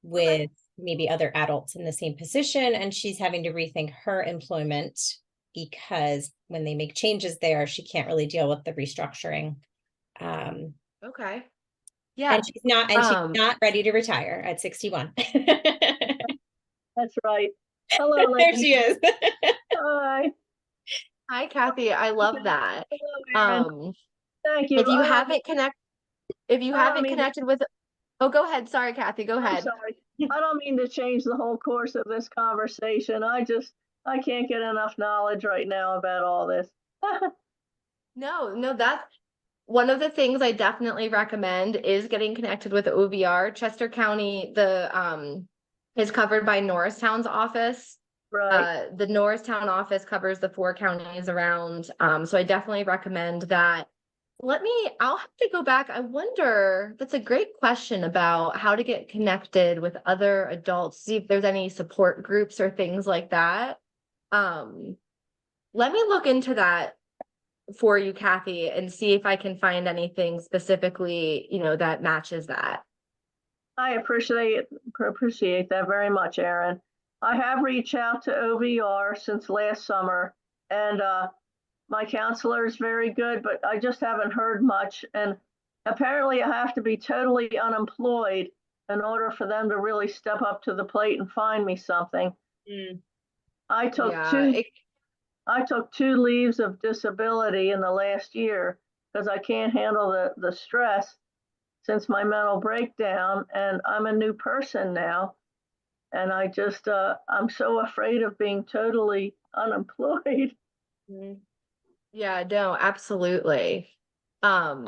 with maybe other adults in the same position. And she's having to rethink her employment because when they make changes there, she can't really deal with the restructuring. Okay. Yeah. And she's not ready to retire at 61. That's right. Hello, There ladies. she is. Hi. Hi, Kathy. I love that. Hello, Erin. Thank you. If you I haven't mean- connected with, oh, go ahead. Sorry, Kathy, go I'm ahead. sorry. I don't mean to change the whole course of this conversation. I can't get enough knowledge right now about all this. No, that's one of the things I definitely recommend is getting connected with OVR. Chester County, is covered by Norristown's office. Right. The Norristown office covers the 4 counties around. So I definitely recommend that. I'll have to go back. I wonder, that's a great question about how to get connected with other adults, see if there's any support groups or things like that. Let me look into that for you, Kathy, and see if I can find anything specifically, that matches that. I appreciate that very much, Erin. I have reached out to OVR since last summer, and my counselor is very good, but I just haven't heard much. And apparently I have to be totally unemployed in order for them to really step up to the plate and find me something. Mm. I took Yeah, I took 2 leaves of disability in the last year because I can't handle the stress since my mental breakdown, and I'm a new person now. And I just, I'm so afraid of being totally unemployed. Mm. Yeah, no, absolutely. Yeah,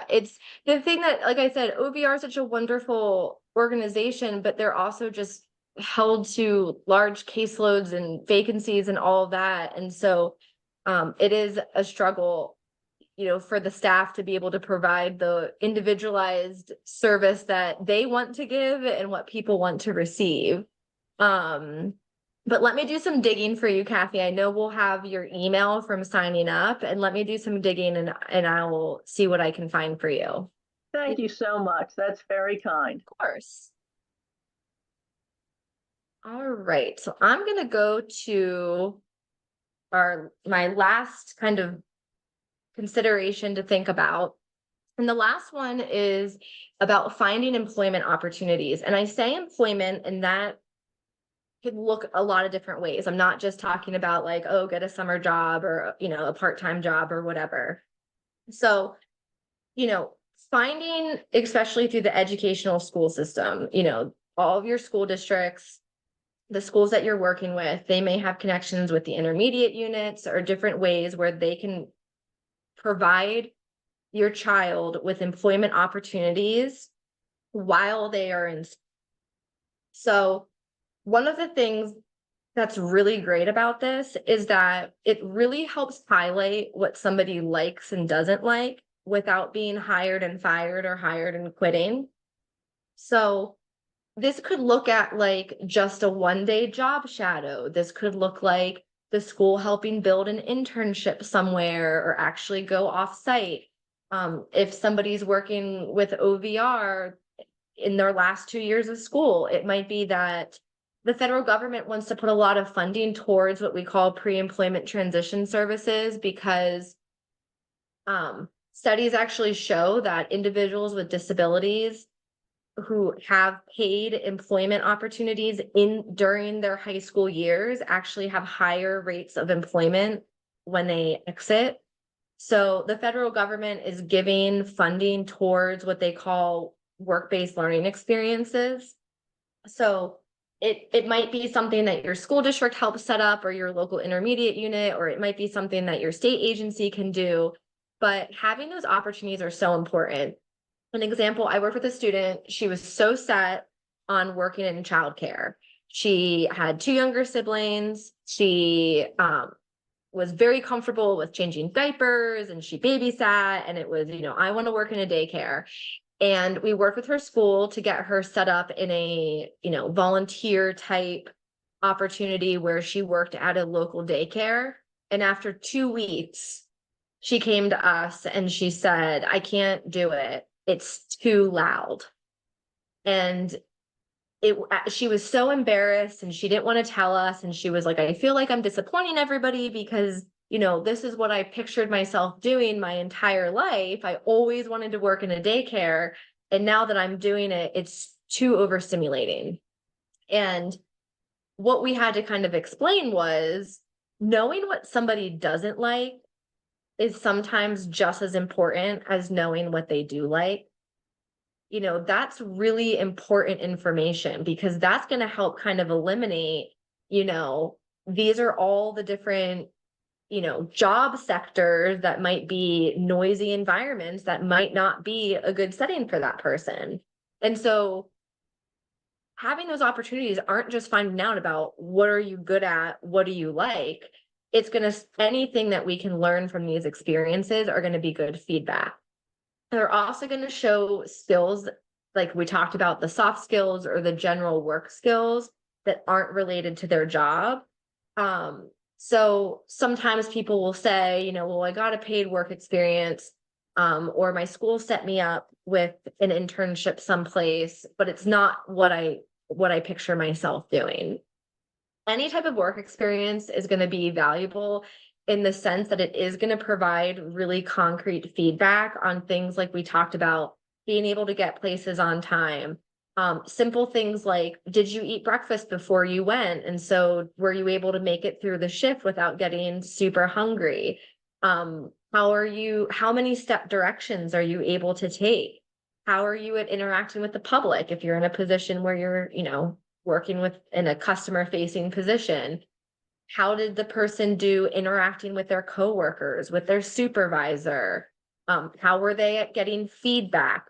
it's the thing that, like I said, OVR is such a wonderful organization, but they're also just held to large caseloads and vacancies and all of that. And so it is a struggle, for the staff to be able to provide the individualized service that they want to give and what people want to receive. But let me do some digging for you, Kathy. I know we'll have your email from signing up, and let me do some digging and I will see what I can find for you. Thank you so much. That's very kind. Of course. All right, so I'm gonna go to my last kind of consideration to think about. And the last one is about finding employment opportunities. And I say employment, and that could look a lot of different ways. I'm not just talking about like, oh, get a summer job or, a part-time job or whatever. So, finding, especially through the educational school system, all of your school districts, the schools that you're working with, they may have connections with the intermediate units or different ways where they can provide your child with employment opportunities while they are in. So one of the things that's really great about this is that it really helps highlight what somebody likes and doesn't like without being hired and fired or hired and quitting. So this could look at like just a 1-day job shadow. This could look like the school helping build an internship somewhere or actually go off site. If somebody's working with OVR in their last 2 years of school, it might be that the federal government wants to put a lot of funding towards what we call pre-employment transition services because studies actually show that individuals with disabilities who have paid employment opportunities during their high school years actually have higher rates of employment when they exit. So the federal government is giving funding towards what they call work-based learning experiences. So it might be something that your school district helps set up, or your local intermediate unit, or it might be something that your state agency can do. But having those opportunities are so important. An example, I worked with a student. She was so set on working in childcare. She had 2 younger siblings. She was very comfortable with changing diapers, and she babysat, and it was, I want to work in a daycare. And we worked with her school to get her set up in a, volunteer type opportunity where she worked at a local daycare. And after 2 weeks, she came to us and she said, I can't do it. It's too loud. And she was so embarrassed, and she didn't want to tell us. And she was like, I feel like I'm disappointing everybody because, this is what I pictured myself doing my entire life. I always wanted to work in a daycare. And now that I'm doing it, it's too overstimulating. And what we had to kind of explain was knowing what somebody doesn't like is sometimes just as important as knowing what they do like. That's really important information, because that's going to help kind of eliminate, these are all the different, job sectors that might be noisy environments that might not be a good setting for that person. And so having those opportunities aren't just finding out about what are you good at, what do you like. It's going to, anything that we can learn from these experiences are going to be good feedback. They're also going to show skills, like we talked about, the soft skills or the general work skills that aren't related to their job. So sometimes people will say, well, I got a paid work experience, or my school set me up with an internship someplace, but it's not what I picture myself doing. Any type of work experience is going to be valuable in the sense that it is going to provide really concrete feedback on things like we talked about, being able to get places on time. Simple things like, did you eat breakfast before you went? And so were you able to make it through the shift without getting super hungry? How many step directions are you able to take? How are you at interacting with the public if you're in a position where you're, working in a customer facing position? How did the person do interacting with their coworkers, with their supervisor? How were they at getting feedback?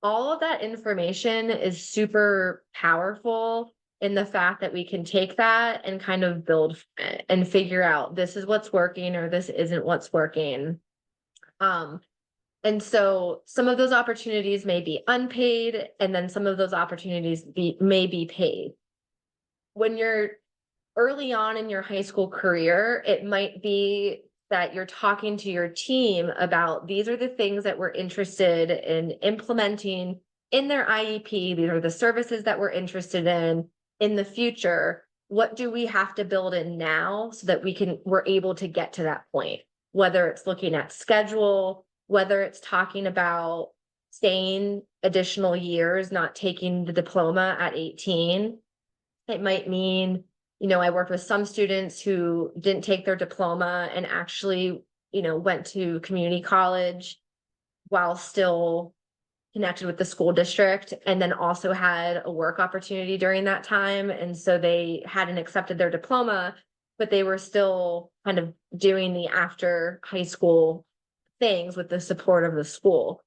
All of that information is super powerful in the fact that we can take that and kind of build from it and figure out this is what's working or this isn't what's working. And so some of those opportunities may be unpaid, and then some of those opportunities may be paid. When you're early on in your high school career, it might be that you're talking to your team about, these are the things that we're interested in implementing in their IEP. These are the services that we're interested in the future. What do we have to build in now so that we're able to get to that point? Whether it's looking at schedule, whether it's talking about staying additional years, not taking the diploma at 18. It might mean, I worked with some students who didn't take their diploma and actually, went to community college while still connected with the school district, and then also had a work opportunity during that time. And so they hadn't accepted their diploma, but they were still kind of doing the after high school things with the support of the school.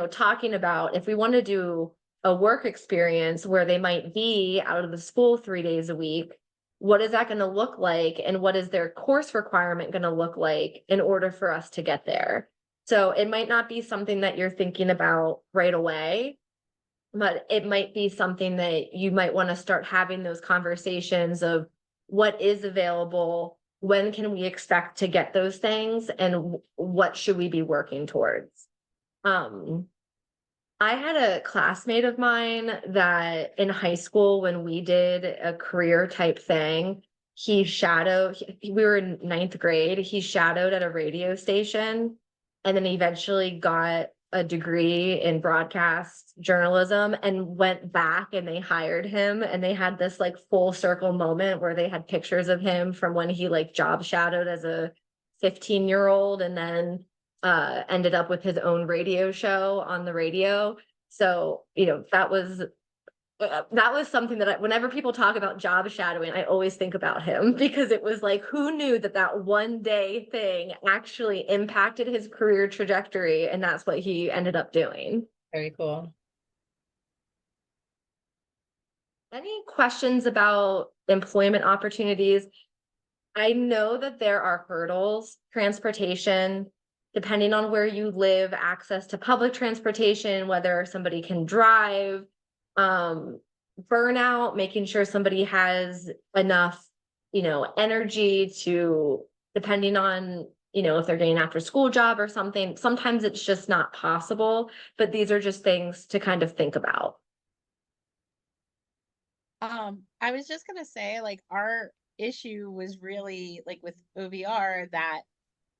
Talking about, if we want to do a work experience where they might be out of the school 3 days a week, what is that going to look like? And what is their course requirement going to look like in order for us to get there? So it might not be something that you're thinking about right away, but it might be something that you might want to start having those conversations of what is available, when can we expect to get those things, and what should we be working towards? I had a classmate of mine that in high school, when we did a career type thing, we were in 9th grade, he shadowed at a radio station, and then eventually got a degree in broadcast journalism and went back, and they hired him, and they had this like full circle moment where they had pictures of him from when he like job shadowed as a 15-year-old and then ended up with his own radio show on the radio. So, that was something that whenever people talk about job shadowing, I always think about him because it was like, who knew that one day thing actually impacted his career trajectory, and that's what he ended up doing. Very cool. Any questions about employment opportunities? I know that there are hurdles, transportation, depending on where you live, access to public transportation, whether somebody can drive, burnout, making sure somebody has enough, energy to, depending on, if they're getting an after school job or something, sometimes it's just not possible, but these are just things to kind of think about. I was just gonna say, like, our issue was really like with OVR that,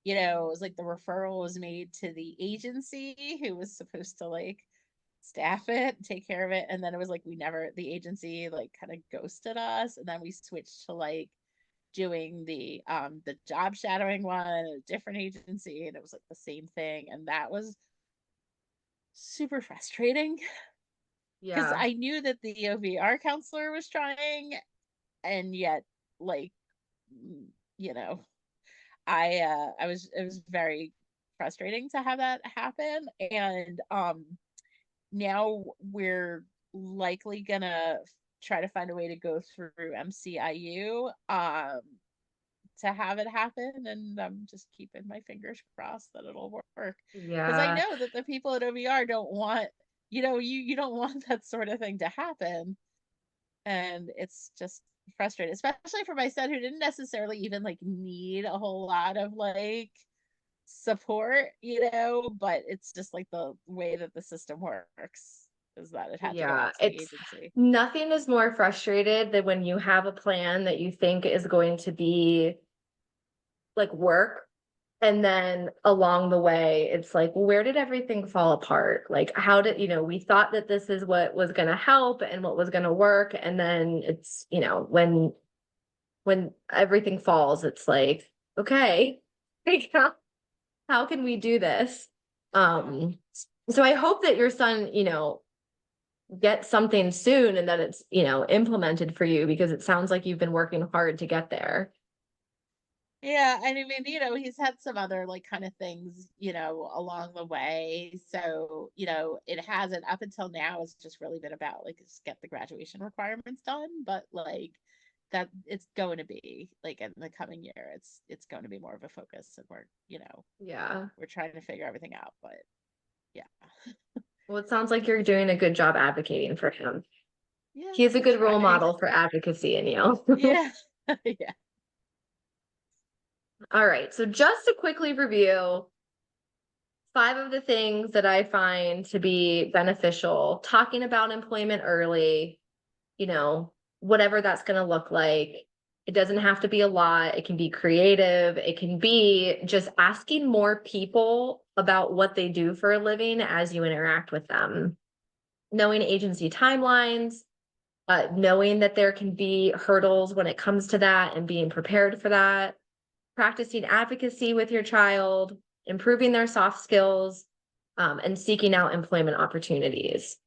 it was like the referral was made to the agency who was supposed to like staff it, take care of it, and then it was like the agency like kind of ghosted us, and then we switched to like doing the job shadowing one at a different agency, and it was like the same thing, and that was super frustrating because Yeah. I knew that the OVR counselor was trying, and yet like you know I was it was very frustrating to have that happen. And now we're likely gonna try to find a way to go through MCIU to have it happen, and I'm just keeping my fingers crossed that it'll work, because I Yeah. know that the people at OVR don't want, you don't want that sort of thing to happen, and it's just frustrating, especially for my son who didn't necessarily even like need a whole lot of like support, but it's just like the way that the system works is that it had to go Yeah, out to the it's agency. nothing is more frustrated than when you have a plan that you think is going to be like work, and then along the way it's like, where did everything fall apart? Like, how did, we thought that this is what was going to help and what was going to work, and then it's, when everything falls, it's like, okay, like, how can we do this? So I hope that your son, get something soon and that it's, implemented for you, because it sounds like you've been working hard to get there. Yeah, and I mean, he's had some other like kind of things, along the way. So, it hasn't up until now, it's just really been about like just get the graduation requirements done. But like that it's going to be like in the coming year, it's going to be more of a focus, and Yeah. we're trying to figure everything out. But yeah. Well, it sounds like you're doing a good job advocating for him. Yeah, He's a I good role try. model for advocacy in you. Yeah. Yeah. All right. So just to quickly review 5 of the things that I find to be beneficial, talking about employment early, whatever that's going to look like. It doesn't have to be a lot. It can be creative. It can be just asking more people about what they do for a living as you interact with them. Knowing agency timelines, knowing that there can be hurdles when it comes to that and being prepared for that. Practicing advocacy with your child, improving their soft skills, and seeking out employment opportunities.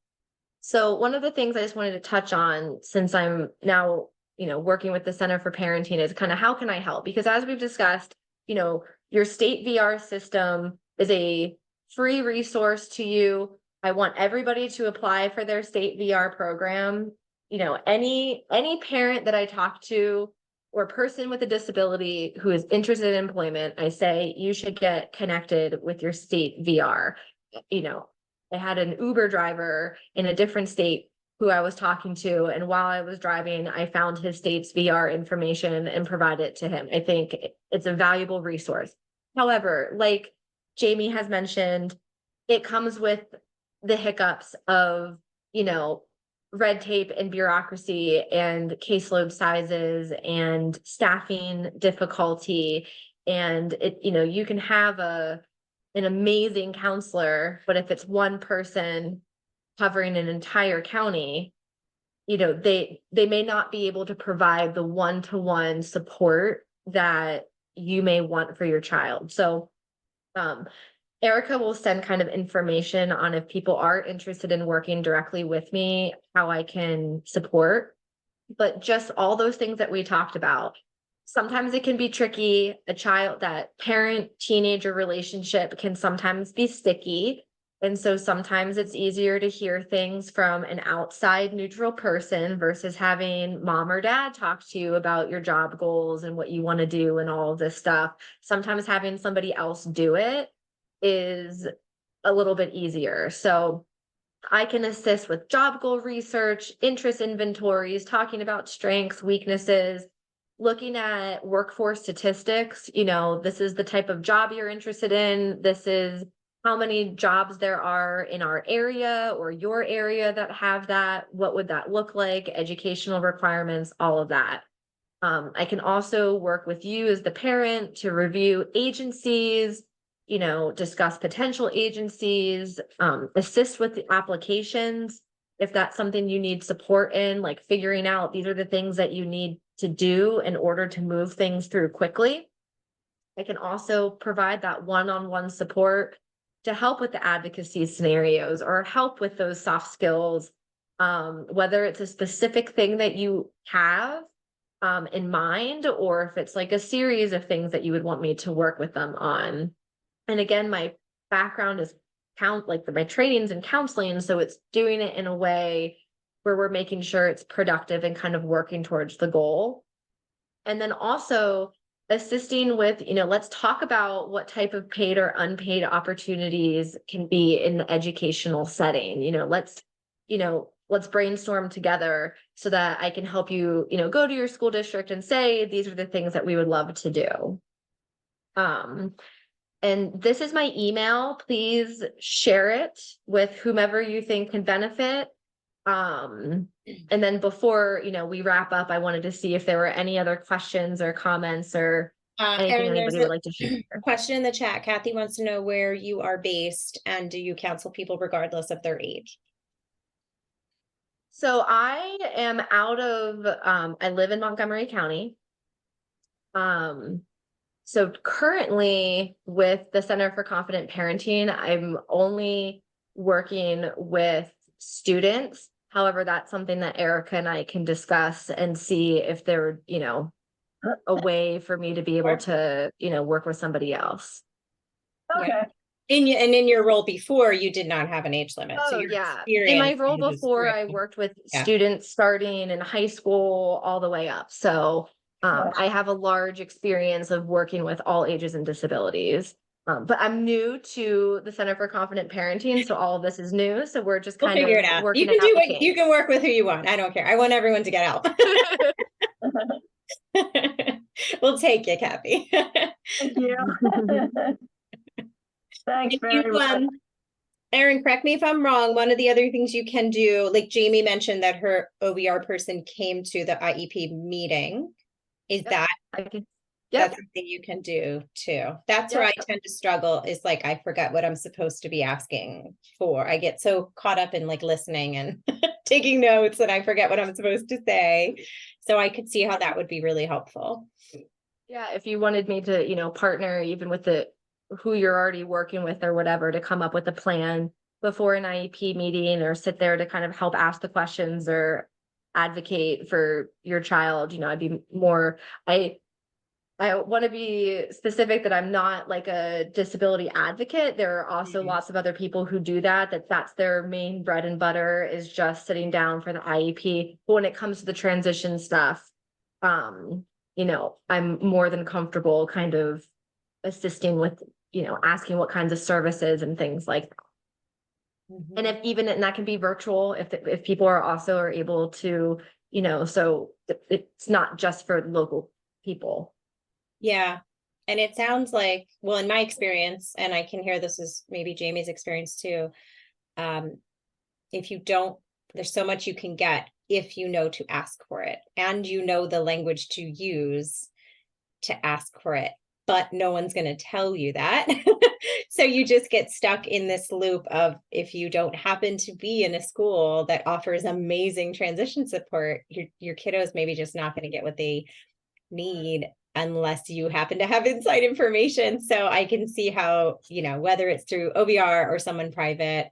So one of the things I just wanted to touch on, since I'm now, working with the Center for Parenting, is kind of how can I help? Because as we've discussed, your state VR system is a free resource to you. I want everybody to apply for their state VR program. Any parent that I talk to or person with a disability who is interested in employment, I say you should get connected with your state VR. I had an Uber driver in a different state who I was talking to, and while I was driving, I found his state's VR information and provided it to him. I think it's a valuable resource. However, like Jamie has mentioned, it comes with the hiccups of, red tape and bureaucracy and caseload sizes and staffing difficulty. And you can have an amazing counselor, but if it's one person covering an entire county, they may not be able to provide the one-to-one support that you may want for your child. So Erica will send kind of information on if people are interested in working directly with me, how I can support. But just all those things that we talked about. Sometimes it can be tricky. That parent teenager relationship can sometimes be sticky. And so sometimes it's easier to hear things from an outside neutral person versus having mom or dad talk to you about your job goals and what you want to do and all of this stuff. Sometimes having somebody else do it is a little bit easier. So I can assist with job goal research, interest inventories, talking about strengths, weaknesses, looking at workforce statistics. This is the type of job you're interested in. This is how many jobs there are in our area or your area that have that. What would that look like? Educational requirements, all of that. I can also work with you as the parent to review agencies, discuss potential agencies, assist with the applications. If that's something you need support in, like figuring out these are the things that you need to do in order to move things through quickly. I can also provide that one-on-one support to help with the advocacy scenarios or help with those soft skills, whether it's a specific thing that you have in mind, or if it's like a series of things that you would want me to work with them on. And again, my background is my training's in counseling. So it's doing it in a way where we're making sure it's productive and kind of working towards the goal. And then also assisting with, let's talk about what type of paid or unpaid opportunities can be in the educational setting. Let's brainstorm together so that I can help you, go to your school district and say, these are the things that we would love to do. And this is my email. Please share it with whomever you think can benefit. And then before, we wrap up, I wanted to see if there were any other questions or comments or anything Erin, anybody would like to share. Question in the chat. Kathy wants to know where you are based and do you counsel people regardless of their age? So I am I live in Montgomery County. So currently with the Center for Confident Parenting, I'm only working with students. However, that's something that Erica and I can discuss and see if there, a way for me to be able to, work with somebody else. Okay. Yeah. In your role before, you did not have an age limit. Oh, So your yeah. In my role experience is before, great. I worked with Yeah. students starting in high school all the way up. So I have a large experience of working with all ages and disabilities. But I'm new to the Center for Confident Parenting, so all of this is new. So we're just We'll kind figure of it out. working You can it out do the what you kinks. can work with who you want. I don't care. I want everyone to get help. We'll take you, Kathy. Thank you. Thanks very much. Erin, correct me if I'm wrong. One of the other things you can do, like Jamie mentioned that her OBR person came to the IEP meeting. Is Yep. that Yep. that's something you can do too? That's Yep. where I tend to struggle is like, I forget what I'm supposed to be asking for. I get so caught up in like listening and taking notes that I forget what I'm supposed to say. So I could see how that would be really helpful. Yeah, if you wanted me to, partner even with who you're already working with or whatever to come up with a plan before an IEP meeting or sit there to kind of help ask the questions or advocate for your child, I'd be more, I want to be specific that I'm not like a disability advocate. There are also lots of other people who do that's their main bread and butter is just sitting down for the IEP. But when it comes to the transition stuff, I'm more than comfortable kind of assisting with, asking what kinds of services and things like that. And and that can be virtual if people are able to, so it's not just for local people. Yeah. And it sounds like, well, in my experience, and I can hear this is maybe Jamie's experience too. If you don't, there's so much you can get if you know to ask for it and the language to use to ask for it, but no one's going to tell you that. So you just get stuck in this loop of if you don't happen to be in a school that offers amazing transition support, your kiddos maybe just not going to get what they need. unless you happen to have inside information. So I can see how, whether it's through OVR or someone private,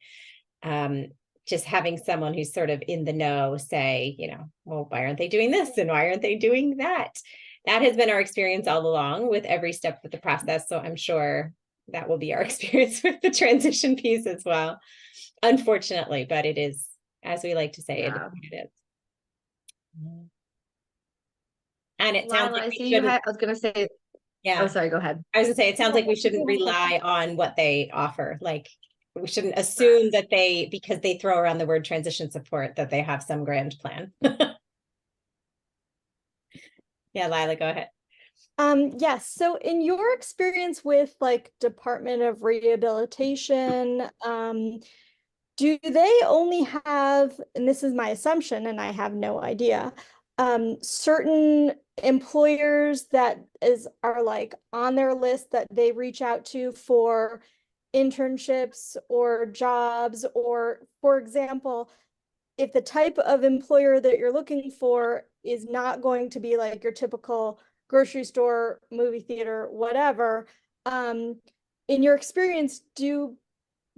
just having someone who's sort of in the know say, well, why aren't they doing this? And why aren't they doing that? That has been our experience all along with every step of the process. So I'm sure that will be our experience with the transition piece as well. Unfortunately, but it is, as we like to say, it is what it is. And it sounds Lila, like I we see you shouldn't, had, I was gonna say, yeah. oh, sorry, go ahead. I was gonna say, it sounds like we shouldn't rely on what they offer. Like, we shouldn't assume that because they throw around the word transition support, that they have some grand plan. Yeah, Lila, go ahead. Yes. So in your experience with like Department of Rehabilitation, do they only have, and this is my assumption, and I have no idea, certain employers that are like on their list that they reach out to for internships or jobs, or for example, if the type of employer that you're looking for is not going to be like your typical grocery store, movie theater, whatever, in your experience,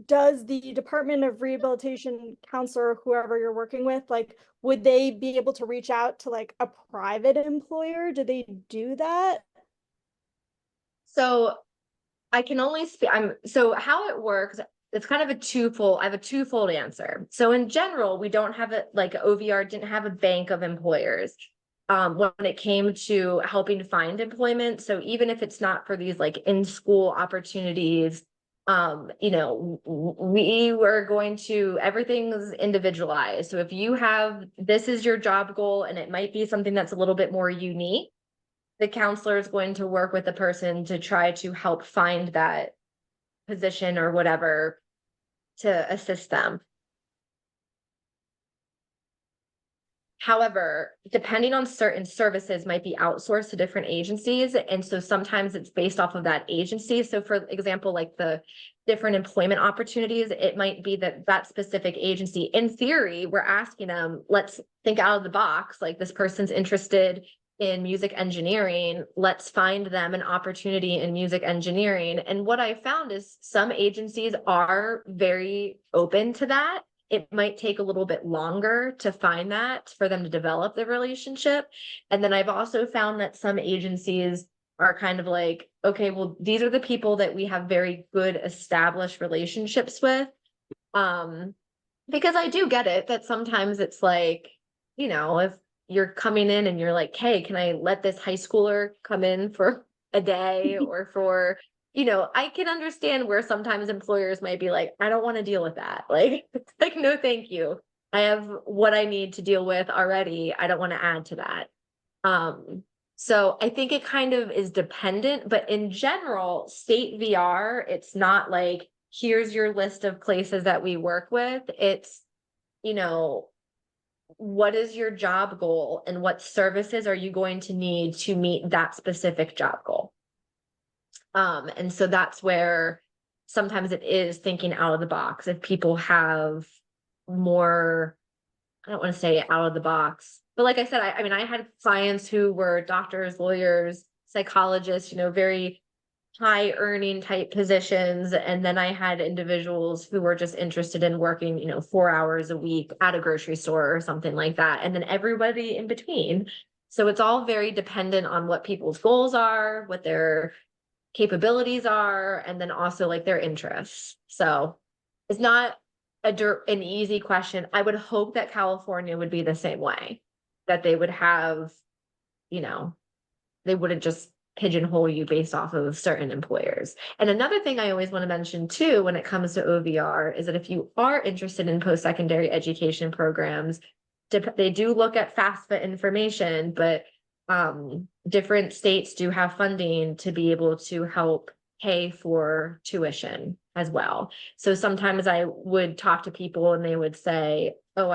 does the Department of Rehabilitation counselor, whoever you're working with, like, would they be able to reach out to like a private employer? Do they do that? So I can only speak, so how it works, it's kind of I have a twofold answer. So in general, we don't have it, like OVR didn't have a bank of employers when it came to helping find employment. So even if it's not for these like in-school opportunities, we were going to, everything's individualized. So if this is your job goal, and it might be something that's a little bit more unique, the counselor is going to work with the person to try to help find that position or whatever to assist them. However, depending on certain services might be outsourced to different agencies. And so sometimes it's based off of that agency. So for example, like the different employment opportunities, it might be that specific agency, in theory, we're asking them, let's think out of the box. Like, this person's interested in music engineering, let's find them an opportunity in music engineering. And what I found is some agencies are very open to that. It might take a little bit longer to find that for them to develop the relationship. And then I've also found that some agencies are kind of like, okay, well, these are the people that we have very good established relationships with. Because I do get it that sometimes it's like, if you're coming in and you're like, hey, can I let this high schooler come in for a day or for, I can understand where sometimes employers might be like, I don't want to deal with that. Like, no, thank you. I have what I need to deal with already. I don't want to add to that. So I think it kind of is dependent, but in general, state VR, it's not like, here's your list of places that we work with. It's, what is your job goal and what services are you going to need to meet that specific job goal? And so that's where sometimes it is thinking out of the box. If people have more, I don't want to say out of the box, but like I said, I had clients who were doctors, lawyers, psychologists, very high earning type positions. And then I had individuals who were just interested in working, 4 hours a week at a grocery store or something like that. And then everybody in between. So it's all very dependent on what people's goals are, what their capabilities are, and then also like their interests. So it's not an easy question. I would hope that California would be the same way, that they would have, they wouldn't just pigeonhole you based off of certain employers. And another thing I always want to mention too, when it comes to OVR, is that if you are interested in post-secondary education programs, they do look at FAFSA information, but different states do have funding to be able to help pay for tuition as well. So sometimes I would talk to people and they would say, oh,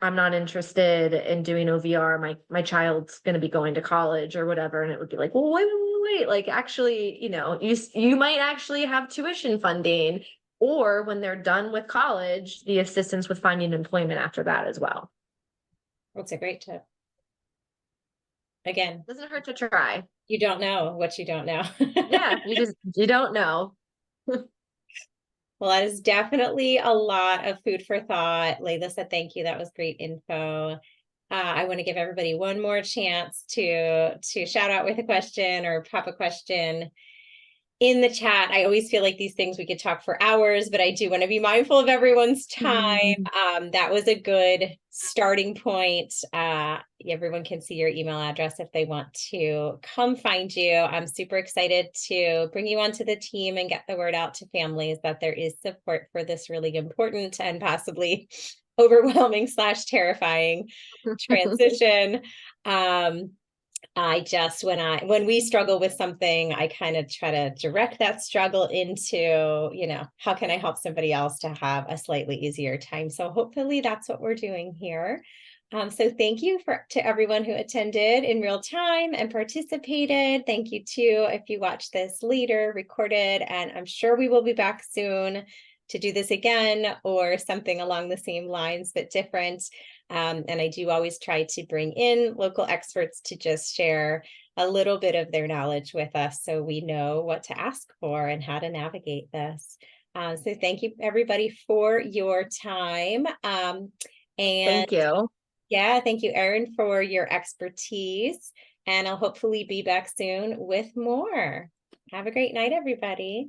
I'm not interested in doing OVR. My child's going to be going to college or whatever. And it would be like, well, wait. Like, actually, you might actually have tuition funding, or when they're done with college, the assistance with finding employment after that as well. That's a great tip. Again, Doesn't hurt to try. you don't know what you don't know. Yeah, you don't know. Well, that is definitely a lot of food for thought. Layla said, thank you. That was great info. I want to give everybody one more chance to shout out with a question or pop a question in the chat. I always feel like these things we could talk for hours, but I do want to be mindful of everyone's time. That was a good starting point. Everyone can see your email address if they want to come find you. I'm super excited to bring you onto the team and get the word out to families that there is support for this really important and possibly overwhelming / terrifying transition. I just, when we struggle with something, I kind of try to direct that struggle into, how can I help somebody else to have a slightly easier time? So hopefully that's what we're doing here. So thank you to everyone who attended in real time and participated. Thank you too if you watch this later, recorded, and I'm sure we will be back soon to do this again or something along the same lines, but different. And I do always try to bring in local experts to just share a little bit of their knowledge with us so we know what to ask for and how to navigate this. So thank you everybody for your time. And Thank you. yeah, thank you, Erin, for your expertise. And I'll hopefully be back soon with more. Have a great night, everybody.